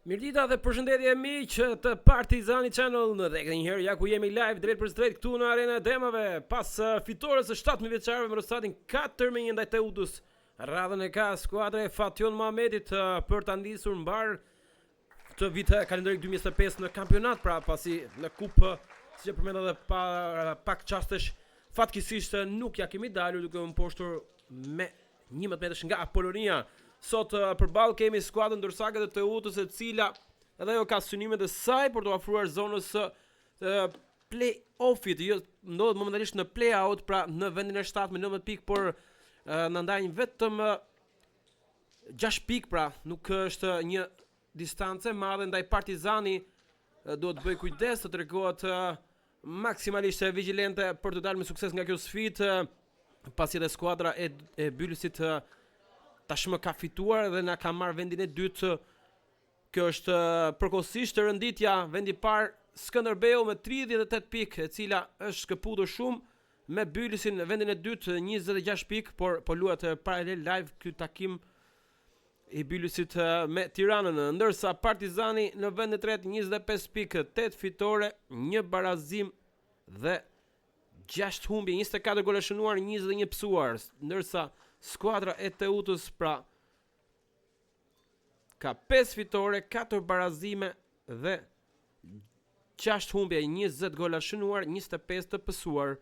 Mirdita dhe përshëndetje miq të Partizani Channel dhe edhe një herë ja ku jemi live drejt për drejt këtu në Arena e Demave pas fitores së 17 vjeçarëve me rezultatin 4-1 ndaj Teutus. Radhën e ka skuadra e Fation Mohamedit për ta ndisur mbar këtë vit kalendarik 2025 në kampionat, pra pasi në kupë, siç e përmenda edhe pak çastesh, fatkeqësisht nuk ja kemi dalur duke u mposhtur me 11 metrash nga Polonia. Sot përballë kemi skuadrën ndërsaket të Teutës, e cila edhe ajo ka synimet e saj për të ofruar zonës play-offit. Jo, ndodhet momentalisht në play-out, pra në vendin e 7 me 19 pikë, por na ndajnë vetëm 6 pikë, pra nuk është një distancë e madhe ndaj Partizani. Duhet të bëj kujdes, të tregohet maksimalisht vigjilente për të dalë me sukses nga kjo sfidë, pasi edhe skuadra e Bylisit tashmë ka fituar dhe na ka marrë vendin e dytë. Kjo është përkohësisht rënditja. Vendi i parë Skënderbeu me 38 pikë, e cila është shkëputur shumë me Bylisin në vendin e dytë 26 pikë, por po luhet paralel live ky takim i Bylisit me Tiranën, ndërsa Partizani në vendin e tretë 25 pikë, 8 fitore, 1 barazim dhe 6 humbje, 24 gole shënuar, 21 pësuar, ndërsa skuadra e Teutës pra ka 5 fitore, 4 barazime dhe 6 humbje, 20 gola shënuar, 25 të pësuar.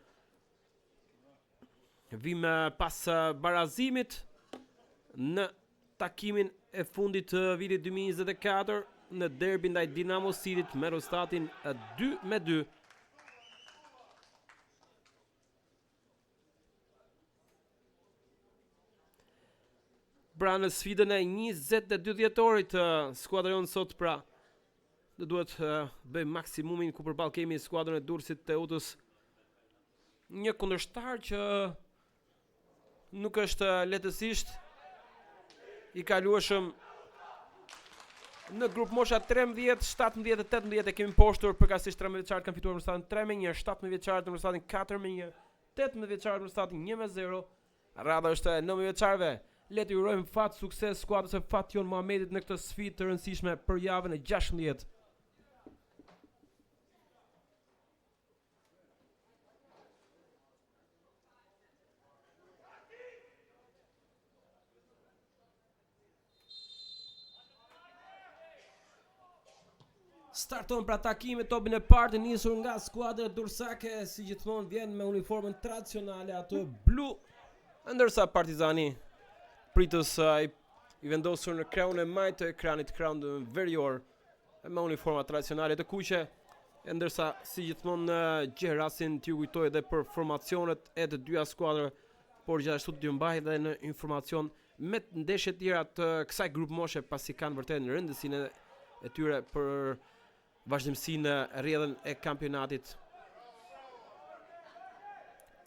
Vim pas barazimit në takimin e fundit të vitit 2024 në derbi ndaj Dinamo Cityt me rezultatin 2-2. Pra në sfidën e 22 dhjetorit skuadra jonë sot pra dhe duhet bëj maksimumin, ku përballë kemi skuadrën e Durrësit Teutës, një kundërshtar që nuk është lehtësisht i kalueshëm në grup mosha 13, 17 dhe 18 e kemi poshtur, përkatësisht 13 vjeçarët kanë fituar me rezultatin 3-1, 17 vjeçarët me rezultatin 4-1, 18 vjeçarët me rezultatin 1-0. Radha është 9 vjeçarëve. Le të urojmë fat sukses skuadrës së Fation Mohamedit në këtë sfidë të rëndësishme për javën e 16. Starton pra takimi, topin e parë nisur nga skuadra dursake, si gjithmonë vjen me uniformën tradicionale atë blu, ndërsa Partizani pritës i vendosur në krahun e majtë të ekranit, krahun verior me uniforma tradicionale të kuqe, ndërsa si gjithmonë gjej rastin t'ju kujtoj edhe për formacionet e të dyja skuadrave, por gjithashtu t'ju mbaj edhe në informacion me ndeshjet tjera të kësaj grup moshe, pasi kanë vërtet në rëndësinë e tyre për vazhdimsinë në rrjedhën e kampionatit.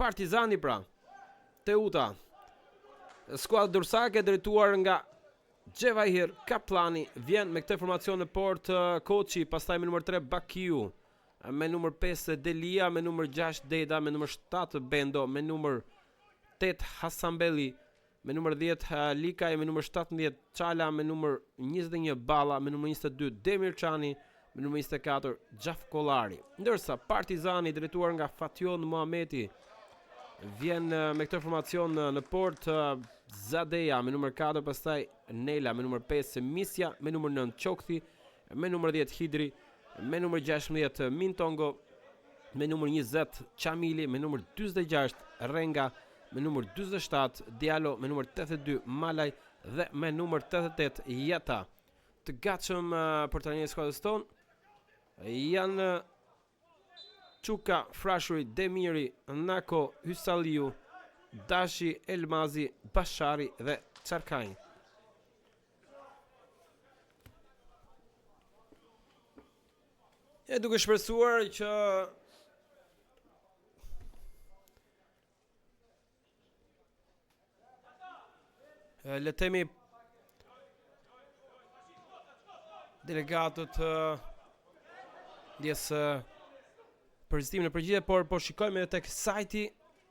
Partizani pra, Teuta, skuadra dursake drejtuar nga Gjevahir Kaplani vjen me këtë formacion në port Koçi, pastaj me numër 3 Bakiu, me numër 5 Delia, me numër 6 Deda, me numër 7 Bendo, me numër 8 Hasanbeli, me numër 10 Likaj, me numër 17 Çala, me numër 21 Balla, me numër 22 Demirçani, me numër 24 Xhafkollari. Ndërsa Partizani drejtuar nga Fation Mohamedi vjen me këtë formacion në port Zadeja, me numër 4 pastaj Nela, me numër 5 Misja, me numër 9 Çokthi, me numër 10 Hidri, me numër 16 Mintongo, me numër 20 Çamili, me numër 46 Renga, me numër 47 Diallo, me numër 82 Malaj dhe me numër 88 Jeta. Të gatshëm për tani skuadrës tonë janë Çuka, Frashuri, Demiri, Nako, Hysaliu, Dashi, Elmazi, Bashari dhe Çarkaj. E duke shpresuar që le të themi delegatët ndjesë përzistimin e përgjigje, por po shikojmë edhe tek sajti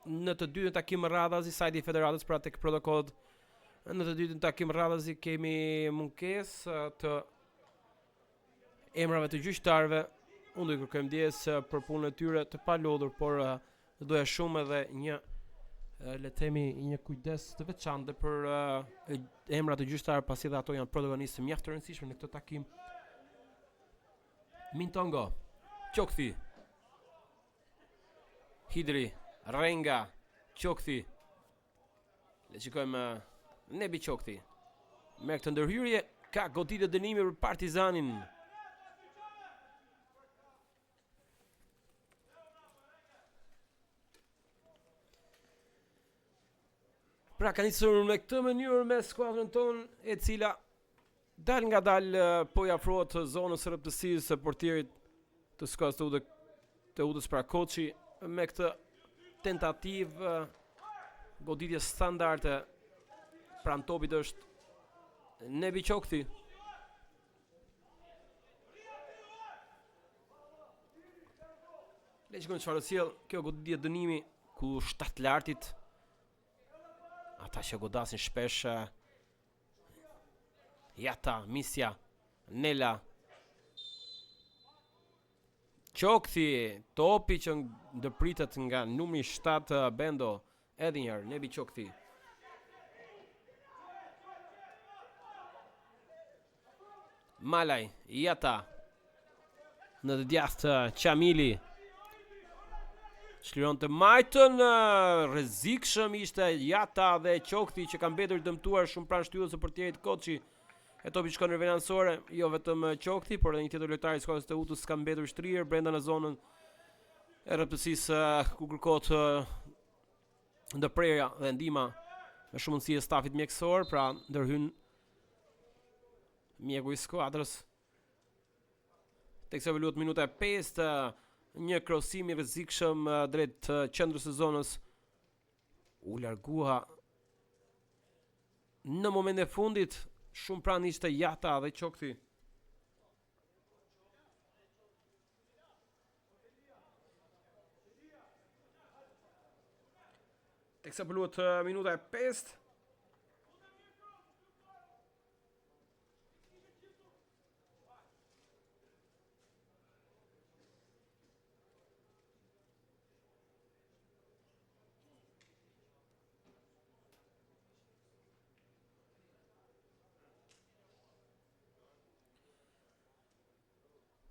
në të dytën takim radhazi, sajti i federatës, pra tek protokollet Në të dytën takim radhazi kemi mungesë të emrave të gjyqtarëve. Unë do i kërkoj ndjes për punën e tyre të palodhur, por doja shumë edhe një le të themi një kujdes të veçantë për emrat e gjyqtarëve, pasi dhe ato janë protagonistë mjaft të rëndësishëm në këtë takim. Mintongo, Qokthi, Hidri, Renga, Qokthi. Le shikojmë Nebi Qokthi. Me këtë ndërhyrje ka goditje dënimi për Partizanin. Pra ka nisur me këtë mënyrë me skuadrën tonë, e cila dal nga dal po i afrohet zonës së rrëptësisë së portierit të skuadrës të Udës pra Koçi, me këtë tentativë goditje standarde pranë topit është Nebi Qokthi. Le shikojmë çfarë sjell kjo goditje dënimi ku 7 lartit ata që godasin shpesh Jata, Misja, Nela, Qokthi, topi që ndërpritet nga numri 7 Bendo, edhe njëherë Nebi Qokthi. Malaj, Jata, në të djathtë Qamili, shliron të majtën, rrezikshëm ishte Jata dhe Qokthi që kanë mbetur dëmtuar shumë pranë shtyllës së portierit Koçi. E topi shkon në venanësore, jo vetëm Qokthi, por edhe një tjetër lojtar i skuadrës të Utës ka mbetur shtrirë brenda në zonën e rrëptësisë ku kërkohet ndërprerja dhe ndihma me shumë mundësi e stafit mjekësor, pra ndërhyn mjeku i skuadrës. Teksa luhet minuta e 5, një krosim i rrezikshëm drejt qendrës së zonës. U largua në momentin e fundit, shumë pranë ishte Jata dhe Qokthi. Teksa luhet minuta e 5.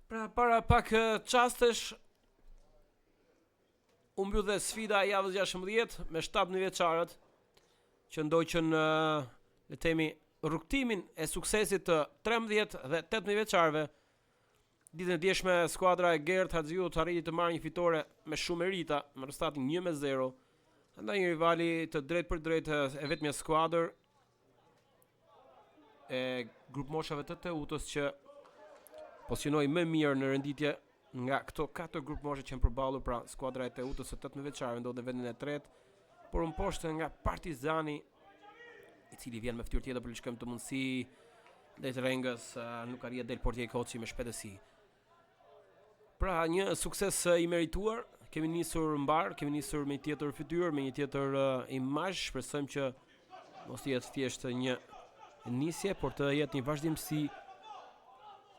Pra para pak çastesh u mbyll dhe sfida e javës 16 me 17 vjeçarët që ndoqën le të themi rrugtimin e suksesit të 13 dhe 18 vjeçarëve. Ditën e djeshme skuadra e Gert Haxhiut arriti të marrë një fitore me shumë merita me rezultatin 1-0 ndaj një rivali të drejtë për drejtë e vetmja skuadër e grup moshave të Teutës që pozicionoi më mirë në renditje nga këto 4 grup moshe që janë përballur, pra skuadra e Teutës së 18 vjeçarëve ndodhet në vendin e tretë, por më poshtë nga Partizani, i cili vjen me fytyrë tjetër për lëshkëm të mundësi drejt Rengës, nuk arrit del portieri Koçi me shpejtësi. Pra një sukses i merituar, kemi nisur mbar, kemi nisur me një tjetër fytyrë, me një tjetër imazh, shpresojmë që mos të jetë thjesht një nisje, por të jetë një vazhdimsi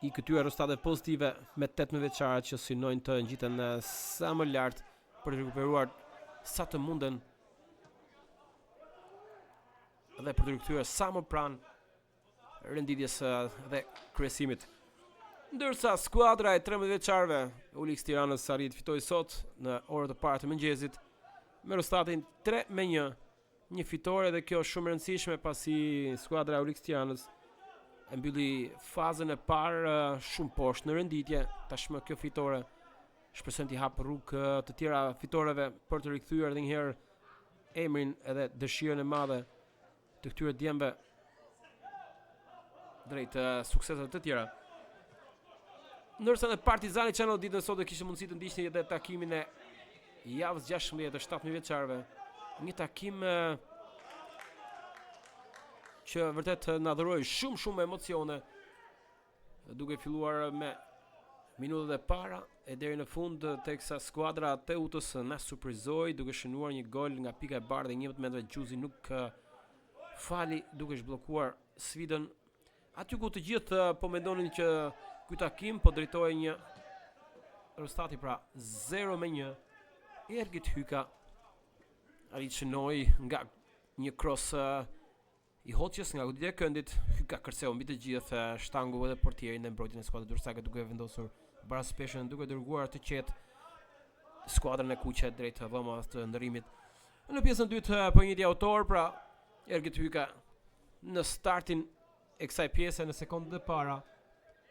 i këtyre rezultateve pozitive me 18 vjeçarët që synojnë të ngjiten sa më lart për të rikuperuar sa të munden dhe për të rikthyer sa më pranë renditjes dhe kryesimit. Ndërsa skuadra e 13 vjeçarëve Ulix Tiranës arrit fitoi sot në orët e para të mëngjesit me rezultatin 3-1, një fitore dhe kjo shumë e rëndësishme pasi skuadra e Ulix Tiranës e mbylli fazën e parë shumë poshtë në renditje. Tashmë kjo fitore shpresojmë t'i hap rrugë të tjera fitoreve për të rikthyer edhe një herë emrin edhe dëshirën e madhe të këtyre djemve drejt sukseseve të tjera. Ndërsa në Partizani që në ditën e sot kishte mundësi të ndiqni edhe takimin e javës 16 të 17 vjeçarëve, një takim që vërtet na dhuroi shumë emocione, duke filluar me minutët e para e deri në fund, teksa skuadra e Teutës na surprizoi duke shënuar një gol nga pika e bardhë 11 metra. Gjuzi nuk fali duke zhbllokuar sfidën aty ku të gjithë po mendonin që Ky takim po drejtohej një rezultati pra 0-1. Ergit Hyka arrit shënoi nga një cross i hoqjes nga goditja e këndit. Hyka kërceu mbi të gjithë shtangu edhe portierin dhe mbrojtjen e skuadrës dursake duke vendosur para speshën duke dërguar të qetë skuadrën e kuqe drejt dhomës të ndërimit. Në pjesën e dytë po njëjti autor, pra Ergit Hyka në startin e kësaj pjese në sekondet e para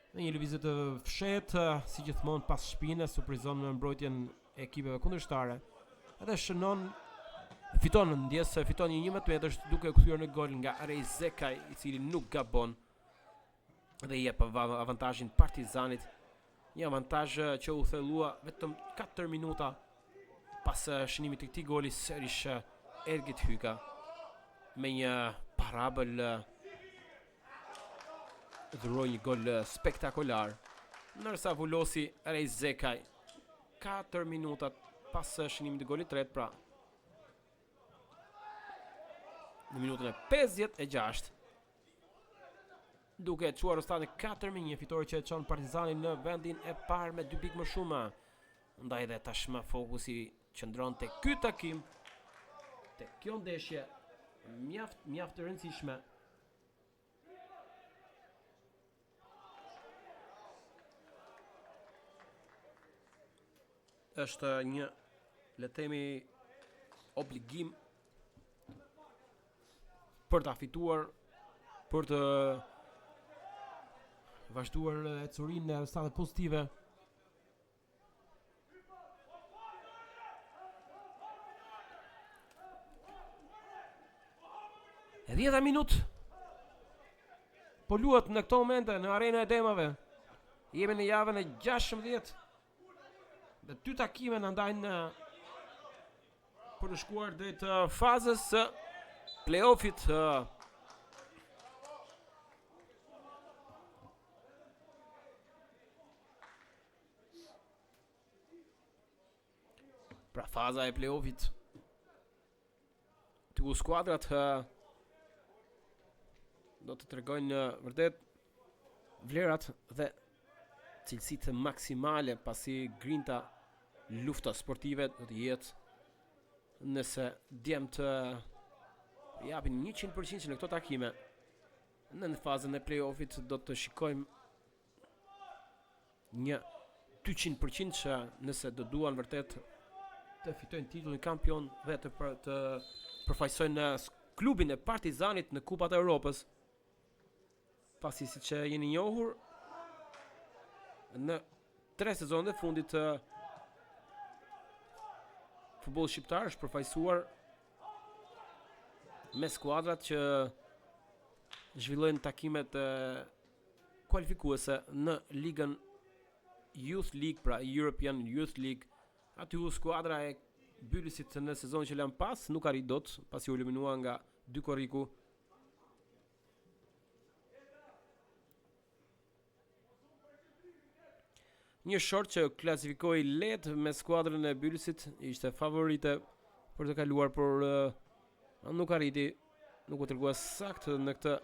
në një lëvizje të fshehtë, si gjithmonë pas shpine, surprizon në mbrojtjen e ekipeve kundërshtare. Edhe fiton një 11 metrësh duke kthyer në gol nga Arej Zekaj, i cili nuk gabon dhe i jep avantazhin Partizanit. Një avantazh që u thellua vetëm 4 minuta pas shënimit të këtij goli. Sërish Ergit Hyka me një parabël dhuroi një gol spektakolar, ndërsa vulosi Arej Zekaj 4 minuta pas shënimit të golit të tretë, pra në minutën e 56, duke çuar rezultatin 4-1, fitore që e çon Partizanin në vendin e parë me 2 pikë më shumë. Ndaj dhe tashmë fokusi qëndron te ky takim, te kjo ndeshje mjaft e rëndësishme. Është një, le të themi, obligim për ta fituar, për të vazhduar ecurinë në rezultate pozitive. E 10 minutë po luhet në këto momente në arenën e Demave. Jemi në javën e 16 dhe 2 takime në ndajnë për të shkuar drejt fazës së play-offit. Pra faza e play-offit, të skuadrat do të tregojnë vërtet vlerat dhe cilësitë maksimale, pasi grinta lufta sportive do të jetë nëse djemt japin 100% në këto takime. Në fazën e play-offit do të shikojmë një 200% që nëse do duan vërtet të fitojnë titullin kampion dhe të përfaqësojnë klubin e Partizanit në Kupat e Europës, pasi siç jeni njohur në 3 sezonet e fundit futbolli shqiptar është përfaqësuar me skuadrat që zhvillojnë takimet kualifikuese në ligën Youth League, pra European Youth League. Aty skuadra e Bylisit në sezonin që lan pas nuk arrit dot, pasi u eliminua nga dy korriku. Një short që klasifikoi lehtë me skuadrën e Bylisit, ishte favorite për të kaluar, por nuk arriti, nuk u tregua saktë në këtë.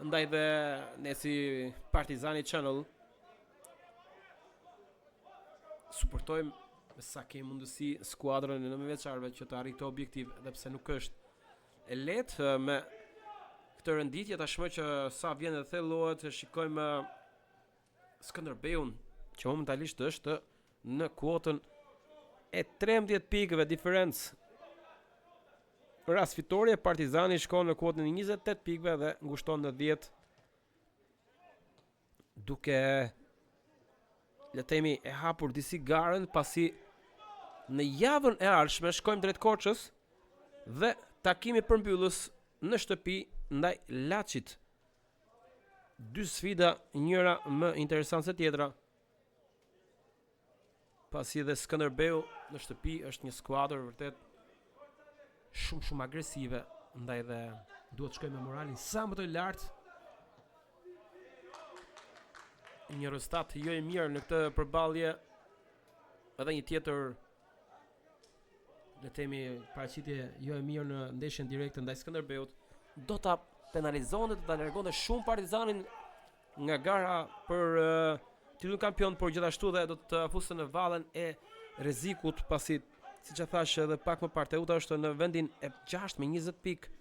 Ndaj dhe ne si Partizani Channel suportojmë sa kemi mundësi skuadrën e nënveçarëve që të arrijë këtë objektiv, edhe pse nuk është e lehtë me këtë renditje tashmë që sa vjen dhe thellohet. Shikojmë Skënderbeun që momentalisht është në kuotën e 13 pikëve diferencë. Rast fitorie, Partizani shkon në kuotën e 28 pikëve dhe ngushton në 10, duke le të themi e hapur disi garën, pasi në javën e ardhshme shkojmë drejt Korçës dhe takimi përmbyllës në shtëpi ndaj Laçit. Dy sfida, njëra më interesante se tjetra, pasi dhe Skënderbeu në shtëpi është një skuadër vërtet shumë agresive, ndaj dhe duhet shkojmë me moralin sa më të lartë. Një rezultat jo i mirë në këtë përballje, edhe një tjetër le të themi paraqitje jo e mirë në ndeshjen direkte ndaj Skënderbeut, do ta penalizonte, do ta largonte shumë Partizanin nga gara për titullin kampion, por gjithashtu dhe do të fusën në vallën e rrezikut, pasi siç e thash edhe pak më parë, Teuta është në vendin e 6 me 20 pikë.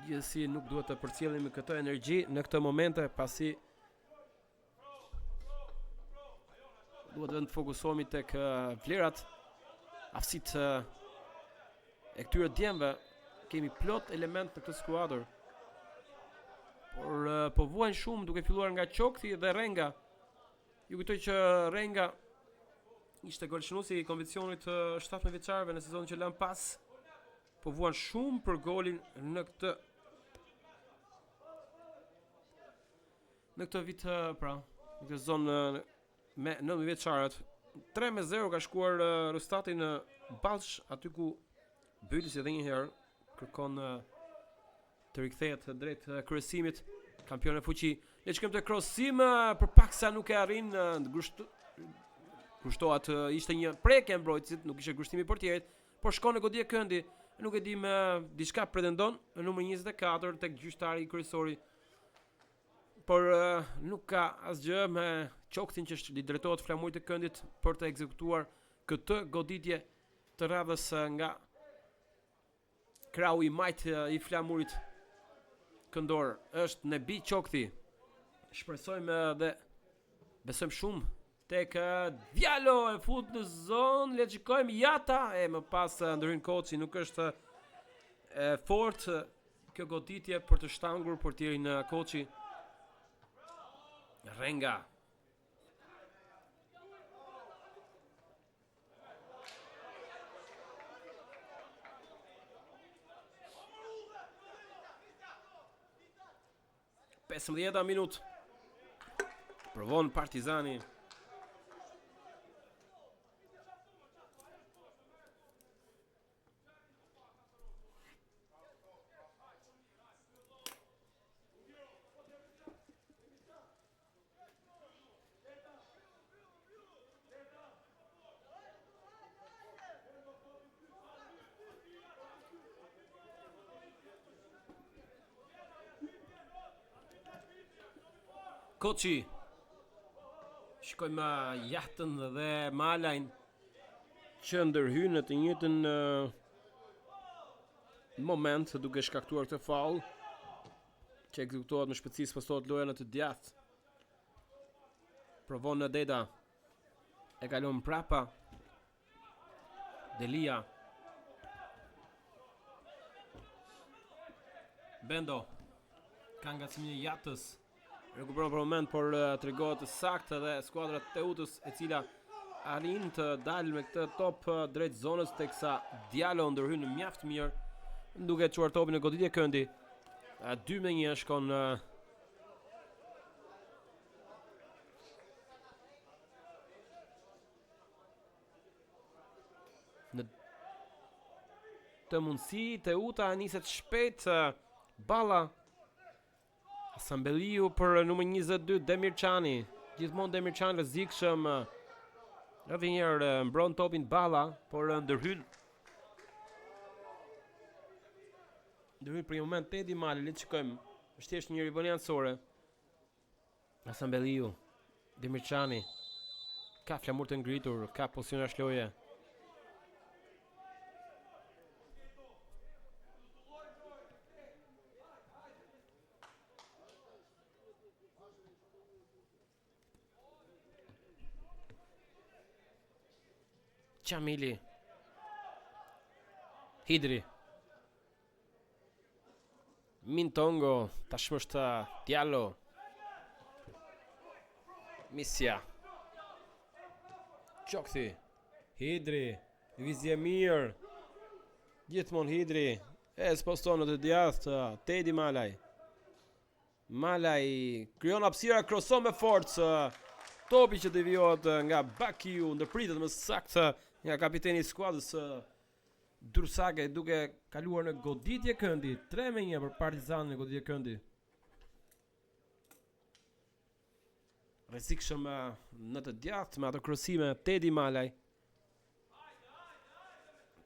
Gjithsesi nuk duhet të përcjellim këtë energji në këtë momente, pasi duhet vetëm të fokusohemi tek vlerat, aftësitë e këtyre djemve. Kemi plot element në këtë skuadër, por po vuajnë shumë, duke filluar nga Qokthi dhe Renga. Ju kujtoj që Renga ishte golshënuesi i konvencionit të 17 vjeçarëve në sezonin që lën pas. Po vuan shumë për golin në këtë vit, pra, në këtë zonë me 9 vjeçarët. 3-0 ka shkuar rezultati në Ballsh, aty ku Byllis edhe një herë kërkon të rikthehet drejt kryesimit, kampion e fuqi. Le të shkojmë te krossim, përpaksa nuk e arrin, kushtohet, ishte një prekje e mbrojtësit, nuk ishte gushtimi i portierit, por shkon në goditje këndi, nuk e di me diçka pretendon në numër 24 tek gjyqtari kryesori, por nuk ka asgjë me Qokthin që i drejtohet flamurit të këndit për të ekzekutuar këtë goditje të radhës nga krau i majt i flamurit këndor. Është Nebi Qokthi. Shpresojmë dhe besojmë shumë tek Djalo, e fut në zonë, le të shikojmë Jata, e më pas ndërhyn Koçi, nuk është fort kjo goditje për të shtangur portierin Koçi. Renga. Pesëmbëdhjeta minutë. Provon Partizani. Koçi. Shikojmë Jahtën dhe Malajn që ndërhyjnë në të njëjtën moment duke shkaktuar këtë faull që ekzekutohet me shpejtësi, spostohet loja në të djathtë. Provon në Deda. E kalon mbrapa. Delia. Bendo. Ka ngacmimin e Jatës. Rekuperon për moment, por tregohet saktë dhe skuadra e Teutës, e cila arrin të dalë me këtë top drejt zonës, teksa Djalo ndërhyn mjaft mirë, duke çuar topin në goditje këndi. 2-1 shkon në të mundësi. Teuta niset shpejt, balla Sambelliu për numër 22, Demirçani. Gjithmonë Demirçani rrezikshëm. Edhe një herë mbron topin balla, por ndërhyn. Ndërhyn për një moment Tedi Mali, le të shikojmë. Është thjesht një rivoli anësore. Sambelliu, Demirçani. Ka flamur të ngritur, ka pozicion ashloje. Qamili. Hidri. Mintongo. Tashmë është Djalo. Misja. Qokthi. Hidri. Vizje mirë. Gjithmonë Hidri. E sposton në të djathtë. Tedi Malaj. Malaj krijon hapësira, kroson me forcë. Topi që devijohet nga Bakiu, ndërpritet më saktë nga kapiteni i skuadrës Dursake, duke kaluar në goditje këndi. 3-1 për Partizanin në goditje këndi. Rrezikshëm në të djathtë me ato krosime Tedi Malaj.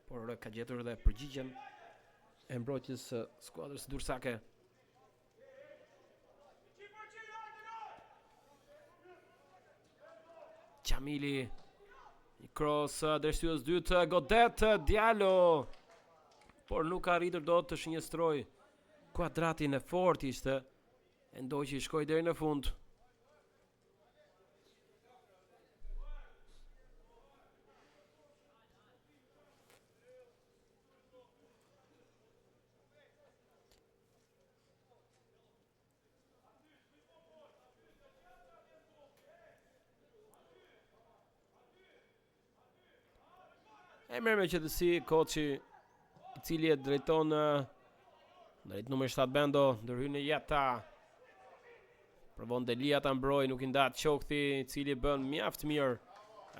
Por ka gjetur edhe përgjigjen e mbrojtjes skuadrës Dursake. Qamili. Një cross drejtues dytë, godet Diallo. Por nuk arritur dot të shënjestroj kuadratin e fort ishte. E ndoj që i shkoj deri në fund. E merr me qetësi koçi i cili e drejton drejt numër 7 Bendo, ndërhyn Jata. Provon Delia ta mbrojë, nuk i ndat Qokthi, i cili bën mjaft mirë.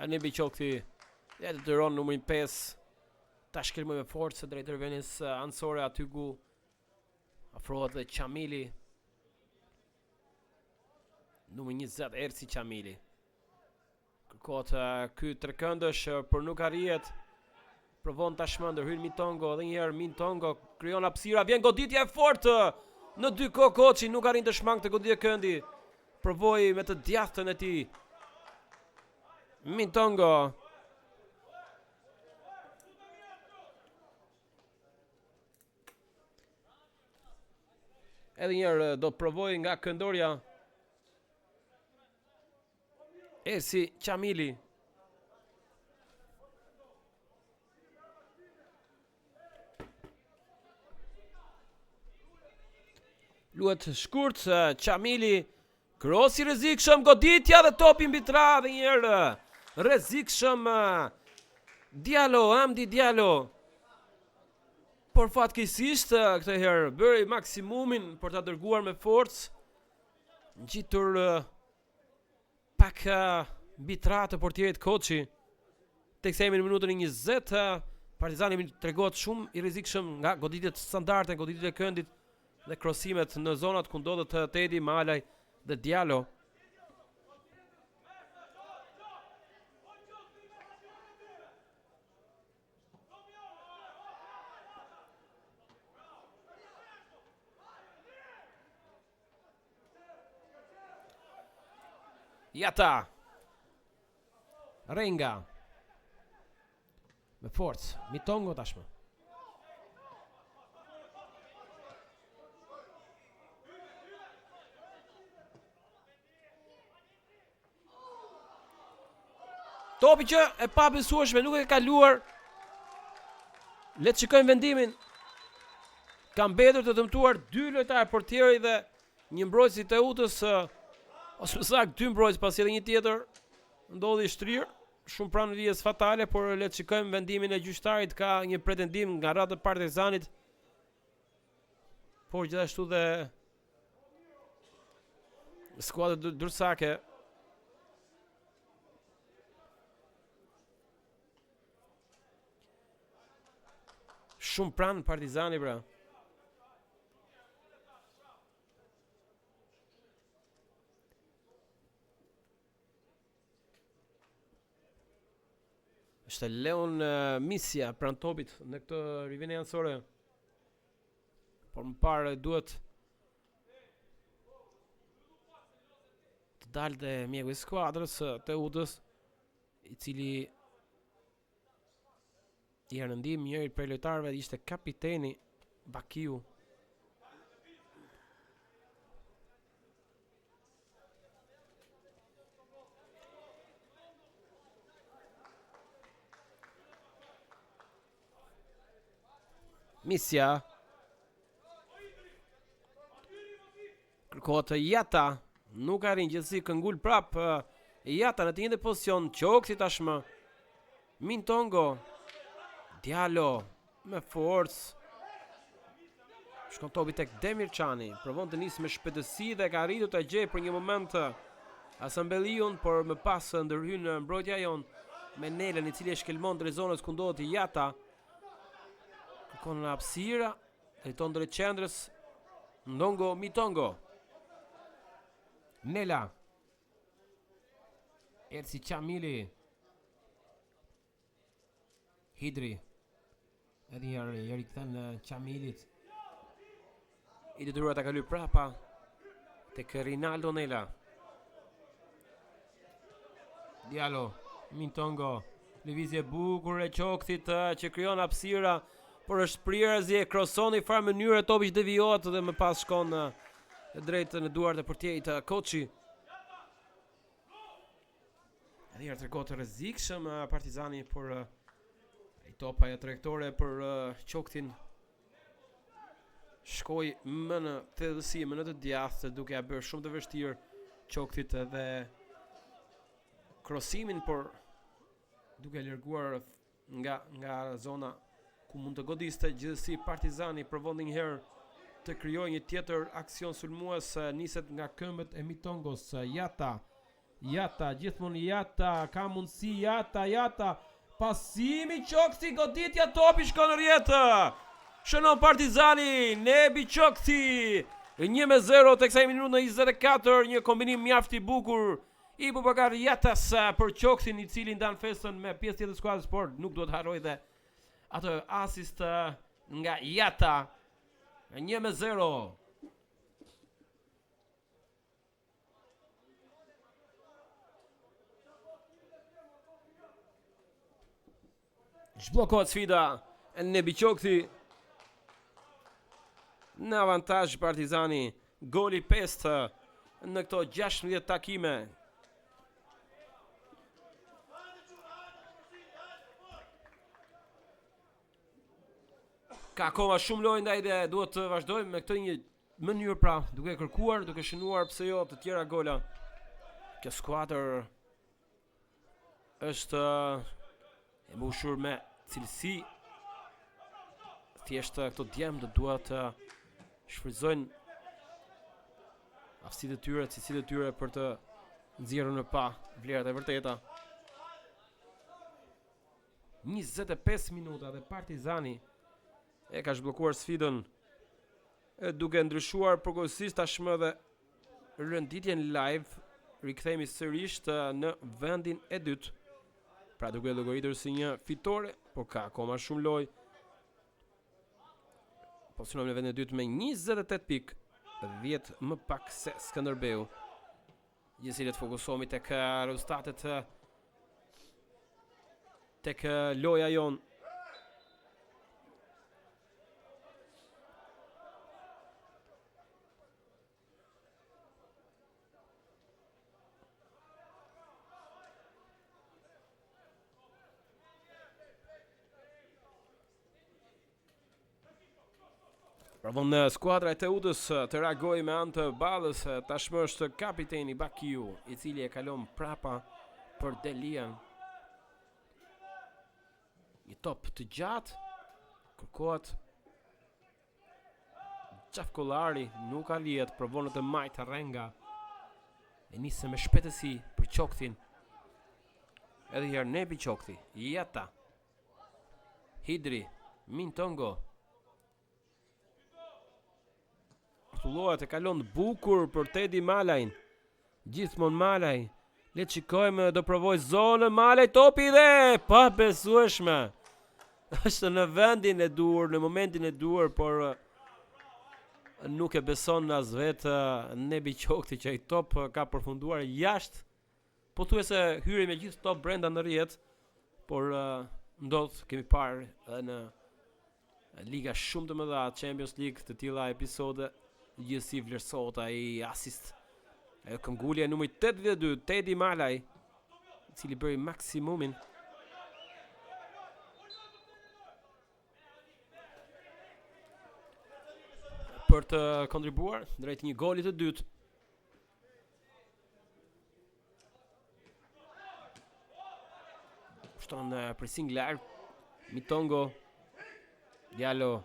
Anibi Qokthi. Ja detyron numrin 5 ta shkelmoj me forcë drejt intervenjes anësore aty ku afrohet dhe Qamili. Numri 20 Ersi Qamili. Kërkohet ky trekëndësh, por nuk arrihet. Provon tashmë ndërhyn Mintongo, edhe një herë Mintongo krijon hapësira, vjen goditja e fortë në dy kohë koçi, nuk arrin të shmangte goditje këndi. Provoi me të djathtën e tij. Mintongo. Edhe një herë do provoj nga këndorja. Ersi Qamili. Luhet shkurt Qamili. Krosi rrezikshëm, goditja dhe topi mbi tra dhe një herë. Rrezikshëm Diallo, Hamdi Diallo. Por fatkeqësisht këtë herë bëri maksimumin për ta dërguar me forcë. Ngjitur pak mbi tra të portierit Koçi. Tek themi në minutën e 20, Partizani tregohet shumë i rrezikshëm nga goditjet standarde, goditjet e këndit dhe krosimet në zonat ku ndodhet Tedi, Malaj dhe Diallo. Jata. Renga. Me forcë, Mintongo tashmë. Topi që e pa besueshme, nuk e kaluar. Le të shikojmë vendimin. Ka mbetur të dëmtuar 2 lojtarë portieri dhe një mbrojtës i Teutës, ose më saktë 2 mbrojtës, pasi edhe një tjetër ndodhi shtrirë, shumë pranë vijës fatale, por le të shikojmë vendimin e gjyqtarit, ka një pretendim nga radhë e Partizanit. Por gjithashtu dhe skuadra dursake. Shumë pranë Partizani pra. Është Leon Misja pranë topit në këtë rivendje anësore. Por më parë duhet të dalte mjeku i skuadrës Teutës, i cili i rëndim njëri prej lojtarëve ishte kapiteni Bakiu. Misja. Kërkohet Jata. Nuk arrin gjithsesi këngul prap. Jata në të njëjtën pozicion. Qokthi tashmë. Mintongo. Diallo me forcë. Shkon topi tek Demirçani. Provon të nisë me shpejtësi dhe ka arritur të gjejë për një moment Asambelliun, por më pas ndërhyn mbrojtja jon me Nelën, i cili e shkelmon drejt zonës ku ndodhet Jata. Kërkon në hapësira, drejton drejt qendrës. Ndongo Mintongo. Nela. Ersi Qamili. Hidri. Edhe njëri këthen Qamilit. I detyruar ta kaloj prapa tek Rinaldo Nela. Diallo, Mintongo, lëvizje bukur e Qokthit që krijon hapësira, por është prirëzje, krosoni farë mënyrë topi që devijohet dhe më pas shkon drejt në duart e portierit Koçi. Edhe herë tregon të rrezikshëm Partizani, por ai topa e trajektore për Qokthin shkoi më në thellësi, më në të djathtë, duke ja bërë shumë të vështirë Qokthit edhe krosimin, por duke larguar nga zona ku mund të godiste. Gjithsesi Partizani provon një herë të krijojë një tjetër aksion sulmues, niset nga këmbët e Mitongos. Jata, gjithmonë Jata, ka mundësi Jata, pasimi Qokthi, goditja, topi shkon në rjetë. Shënon Partizani, Nebi Qokthi, 1-0 tek sa minutë në 24, një kombinim mjaft i bukur i Bubakar Jatas për Qokthin, i cili ndan festën me pjesë tjetër të skuadrës, por nuk duhet harroj dhe atë asist nga Jata. 1-0. Zhbllokohet sfida e Nebi Qokthi. Në avantazh Partizani, goli 5 në këto 16 takime. Ka akoma shumë lojë ndaj dhe duhet të vazhdojmë me këtë një mënyrë, pra, duke kërkuar, duke shënuar pse jo të tjera gola. Kjo skuadër është e mbushur me cilësi. Thjesht këto djemtë duhet të shfrytëzojnë aftësitë e tyre, cilësitë e tyre për të nxjerrur në pa vlerat e vërteta. 25 minuta dhe Partizani e ka zhbllokuar sfidën, duke ndryshuar progresisht tashmë dhe rënditjen live. Rikthehemi sërish në vendin e dytë, pra duke llogaritur si një fitore, por ka akoma shumë lojë. Pozicionohem në vendin e dytë me 28 pikë, 10 më pak se Skënderbeu. Gjithsesi le të fokusohemi tek rezultatet, tek loja jon. Provon skuadra e Teutës të reagojë me anë të ballës. Tashmë është kapiteni Bakiu, i cili e kalon prapa për Delian. Një top të gjatë, kërkohet Gjafkollari, nuk ka lihet, provon të majtë Renga. E nisë me shpejtësi për Qokthin. Edhe herë Nebi Qokthi, Jata, Hidri, Mintongo. Tullohet e kalon bukur për Tedi Malajn. Gjithmonë Malaj. Le të shikojmë, do provoj zonën Malaj, topi dhe pa besueshme. Është në vendin e duhur, në momentin e duhur, por nuk e beson as vetë Nebi Qokthi që ai top ka përfunduar jashtë. Pothuajse hyri me gjithë top brenda në rrjet, por ndodh, kemi parë edhe në liga shumë të mëdha, Champions League, të tilla episode. Gjithsesi vlerësohet ai asist. Ajo këmbgulja numri 82, Tedi Malaj, i cili bëri maksimumin. Për të kontribuar drejt një goli të dytë. Shton pressing larg, Mintongo, Diallo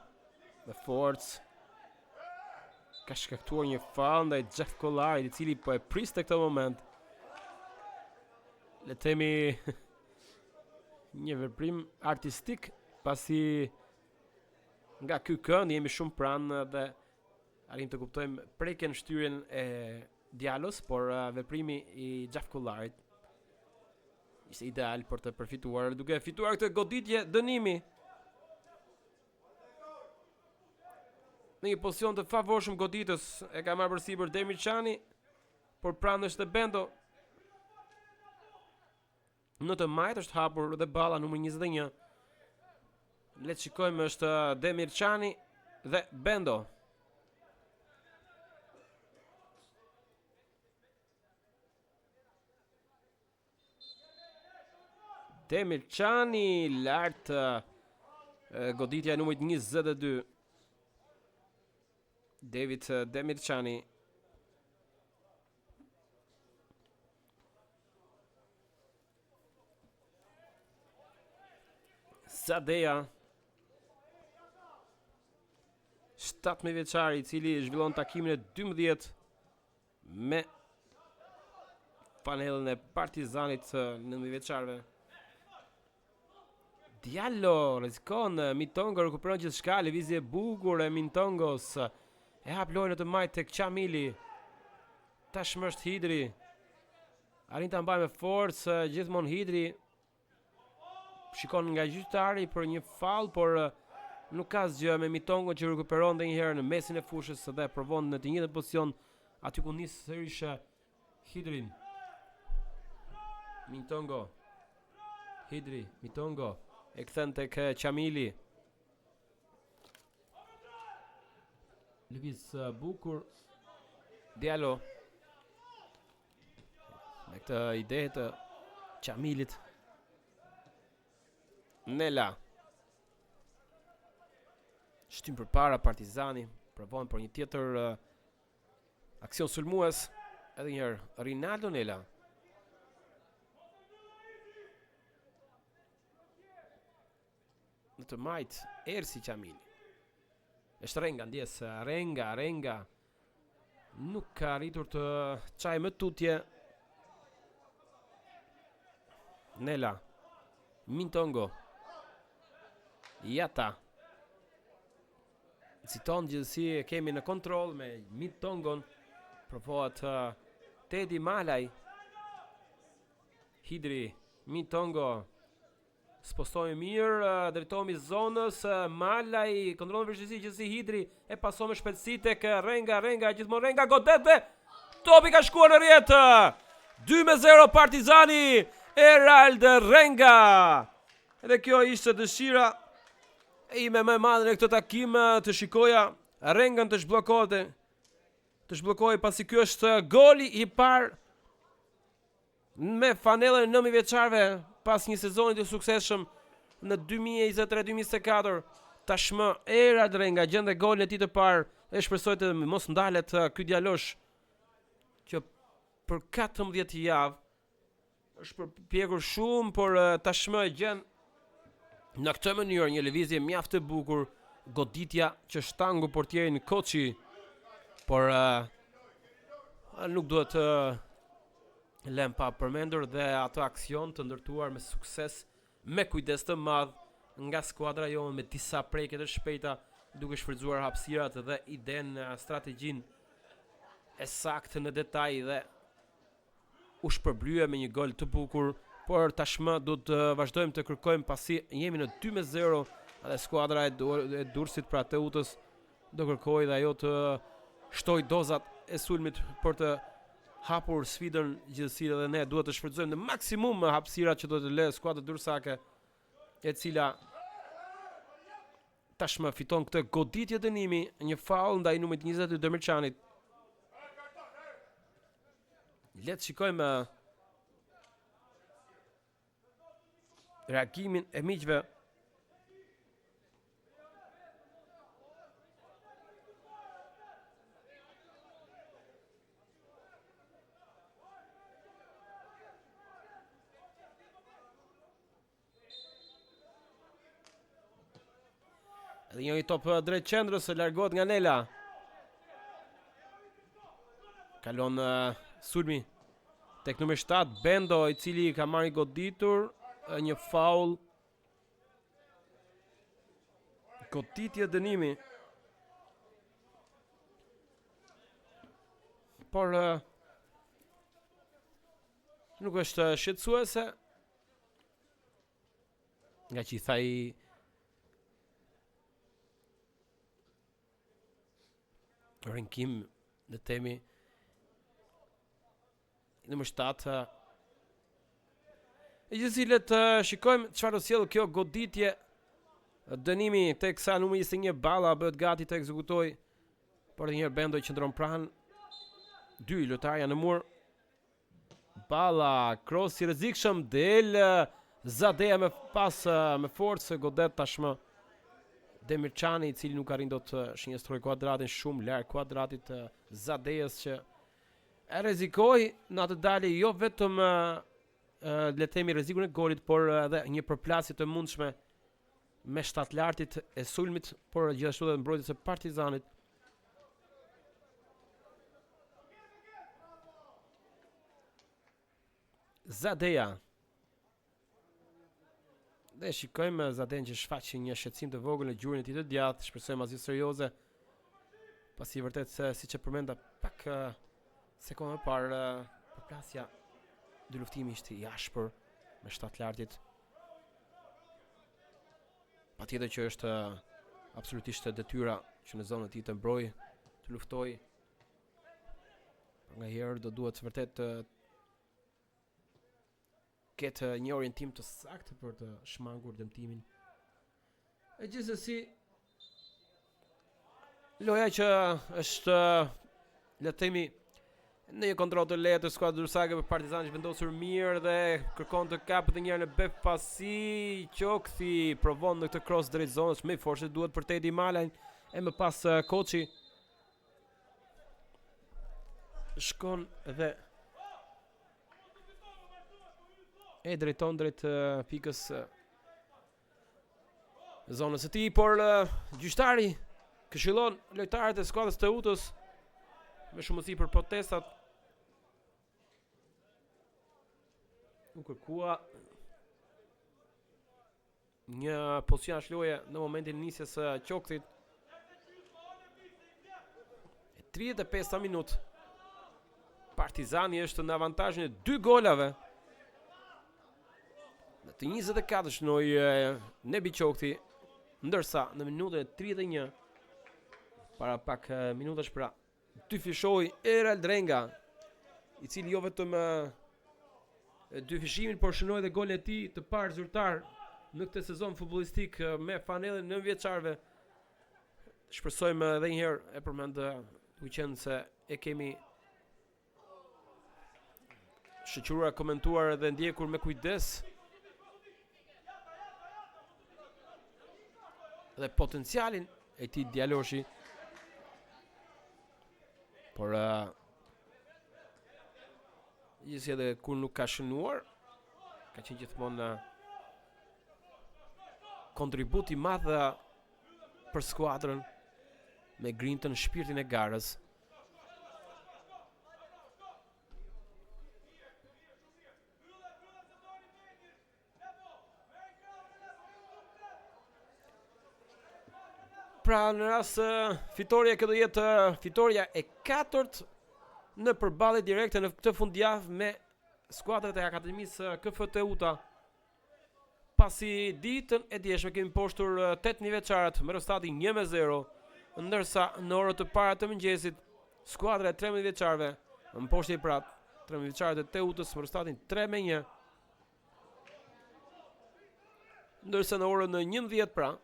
me forcë. Ka shkaktuar një fall ndaj Gjafkollarit, i cili po e priste këtë moment. Le të themi një veprim artistik, pasi nga ky kënd jemi shumë pranë dhe arrim të kuptojmë prekjen shtyrjen e Diallos, por veprimi i Gjafkollarit ishte ideal për të përfituar, duke fituar këtë goditje dënimi. Në një pozicion të favorshëm goditës e ka marrë përsipër Demirçani, por pranë është Bendo. Në të majtë është hapur dhe balla numër 21. Le të shikojmë, është Demirçani dhe Bendo. Demirçani lart goditja numër 22. David Demirçani. Sadeja, 17 vjeçari, i cili zhvillon takimin e 12 me panelën e Partizanit 19 vjeçarëve. Diallo rrezikon, Mintongo rikuperon gjithçka, lëvizje e bukur e Mintongos. E hap lojën të majtë tek Çamili. Tashmë është Hidri. Arrin ta mbajë me forcë gjithmonë Hidri. Shikon nga gjyqtari për një fall, por nuk ka asgjë me Mintongo që rikuperon edhe një herë në mesin e fushës dhe provon në të njëjtën pozicion aty ku nis sërish Hidrin. Mintongo. Hidri, Mintongo e kthen tek Çamili. Lëviz bukur Diallo. Me këtë ide të Çamilit. Nela. Shtym përpara Partizani, provon për një tjetër aksion sulmues. Edhe një herë Rinaldo Nela. Në të majtë Ersi Çamili. Është Renga, ndjes Renga. Nuk ka arritur të çajë më tutje. Nela. Mintongo. Jata. Citon gjithësi e kemi në kontroll me Mintongon. Provohet Tedi Malaj. Hidri, Mintongo. Spostoi mirë, drejtohemi zonës, Malaj kontrollon vështirësi gjithësi Hidri e pason me shpejtësi tek Renga, gjithmonë Renga godet dhe topi ka shkuar në rrjet. 2-0 Partizani, Erald Renga. Edhe kjo ishte dëshira ime më e madhe në këtë takim, të shikoja Rengën të zhbllokoj pasi ky është goli i parë me fanellën e 9 vjeçarëve pas një sezoni të suksesshëm në 2023-2024. Tashmë Erald Renga gjente golin e tij të parë dhe shpresoj të mos ndalet ky djalosh që për 14 javë është përpjekur shumë, por tashmë e gjen në këtë mënyrë një lëvizje mjaft e bukur, goditja që shtangu portierin Koçi, por nuk duhet të lëm pa përmendur dhe atë aksion të ndërtuar me sukses, me kujdes të madh nga skuadra jonë, me disa prekje të shpejta, duke shfrytzuar hapësirat dhe idenë, strategjinë e saktë në detaj dhe u shpërblye me një gol të bukur. Por tashmë do të vazhdojmë të kërkojmë pasi jemi në 2-0 dhe skuadra e Durrësit pra Teutës do kërkojë dhe ajo të shtoj dozat e sulmit për të hapur sfidën gjithsesi, dhe ne duhet të shfrytëzojmë në maksimum hapësirat që do të lë skuadra durrësake, e cila tashmë fiton këtë goditje dënimi, një faull ndaj numrit 22 Demirçanit. Le të shikojmë reagimin e miqve. Edhe një top drejt qendrës, largohet nga Nela. Kalon sulmi tek numër 7 Bendo, i cili ka marrë goditur. Një faul, goditje dënimi, por nuk është shqetësuese, nga që i thaj rankim në temi numër 7 Gjithsesi le të shikojmë çfarë do sjellë kjo goditje. Dënimi teksa numri 21 Balla bëhet gati të ekzekutoj, por edhe një herë Bendo qëndron pranë. 2 lojtarja në mur. Balla, cross i rrezikshëm, del Zadeja me forcë, godet tashmë Demirçani, i cili nuk arrin dot të shënjestrojë kuadratin, shumë larg kuadratit të Zadejës që e rrezikoi në atë dalje jo vetëm le të themi rrezikun e golit, por edhe një përplasje të mundshme me shtatlartit e sulmit, por gjithashtu edhe mbrojtjes së Partizanit. Zadeja. Dhe shikojmë Zaden që shfaqi një shqetësim të vogël në gjurin e tij të djathtë, shpresojmë asgjë serioze. Pasi vërtet se siç e përmenda pak sekonda më parë, përplasja dy luftimi ishte i ashpër me shtatlartit. Patjetër që është absolutisht detyra që në zonën e tij të mbrojë, të luftojë. Ngaherë do duhet vërtet të ketë një orientim të saktë për të shmangur dëmtimin. E gjithsesi, loja që është, le të themi, në një kontroll të lehtë të skuadrës dursake për Partizani që vendosur mirë dhe kërkon të kapë edhe një herë në bef pasi Qokthi provon në këtë cross drejt zonës me forcë, duhet për Tedi Malajn e më pas Koçi shkon dhe e drejton drejt pikës zonës së tij, por gjyqtari këshillon lojtarët e skuadrës të Teutës me shumësi për protestat. U kërkua një pozicion shloje në momentin e nisjes së Qokthit. 35 minutë. Partizani është në avantazhin e 2 golave. Në të 24 shnoi Nebi Qokthi, ndërsa në minutën e 31 para pak minutash pra dy fishoi Erald Drenga, i cili jo vetëm dy fishimin, por shënoi dhe golin e tij të parë zyrtar në këtë sezon futbollistik me fanellën 9 vjeçarëve. Shpresojmë edhe një herë e përmend duke qenë se e kemi shoqëruar, komentuar dhe ndjekur me kujdes dhe potencialin e tij djaloshi. Por gjithsesi edhe kur nuk ka shënuar, ka qenë gjithmonë kontribut i madh për skuadrën me grintën, shpirtin e garës. Pra në rast fitoria kjo do jetë fitoria e 4 në përballje direkte në këtë fundjavë me skuadrat e Akademisë KF Teuta. Pasi ditën e djeshme kemi mposhtur 8 vjeçarët me rezultatin 1-0, ndërsa në orët të para të mëngjesit skuadra e 13 vjeçarëve mposhti prap 13 vjeçarët e Teutës me rezultatin 3-1. Ndërsa në orën 11 pra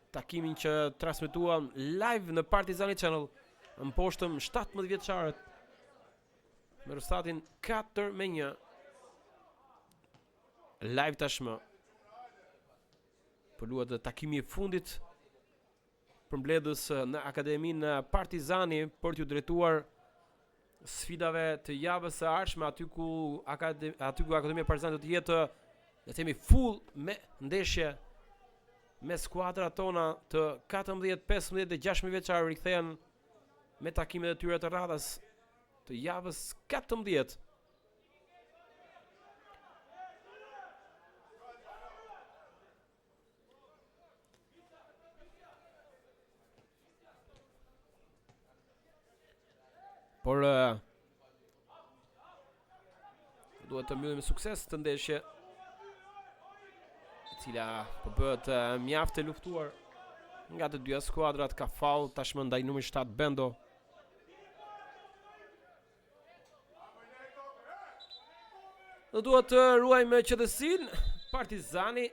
takimin që transmetuam live në Partizani Channel, mposhtëm 17 vjeçarët me rezultatin 4-1. Live tashmë. Përluat takimi i fundit për mbledhës në Akademinë Partizani për t'u drejtuar sfidave të javës së ardhshme, aty ku Akademia Partizani do të jetë, le të themi, full me ndeshje me skuadrat tona të 14, 15 dhe 16 vjeçarë rikthehen me takimet e tyre të radhës të javës 14. Por duhet të mbyllim me sukses të ndeshje, cila po bëhet mjaft e luftuar nga të dyja skuadrat. Ka faull tashmë ndaj numri 7 Bendo. Do duhet të ruajmë qetësinë. Partizani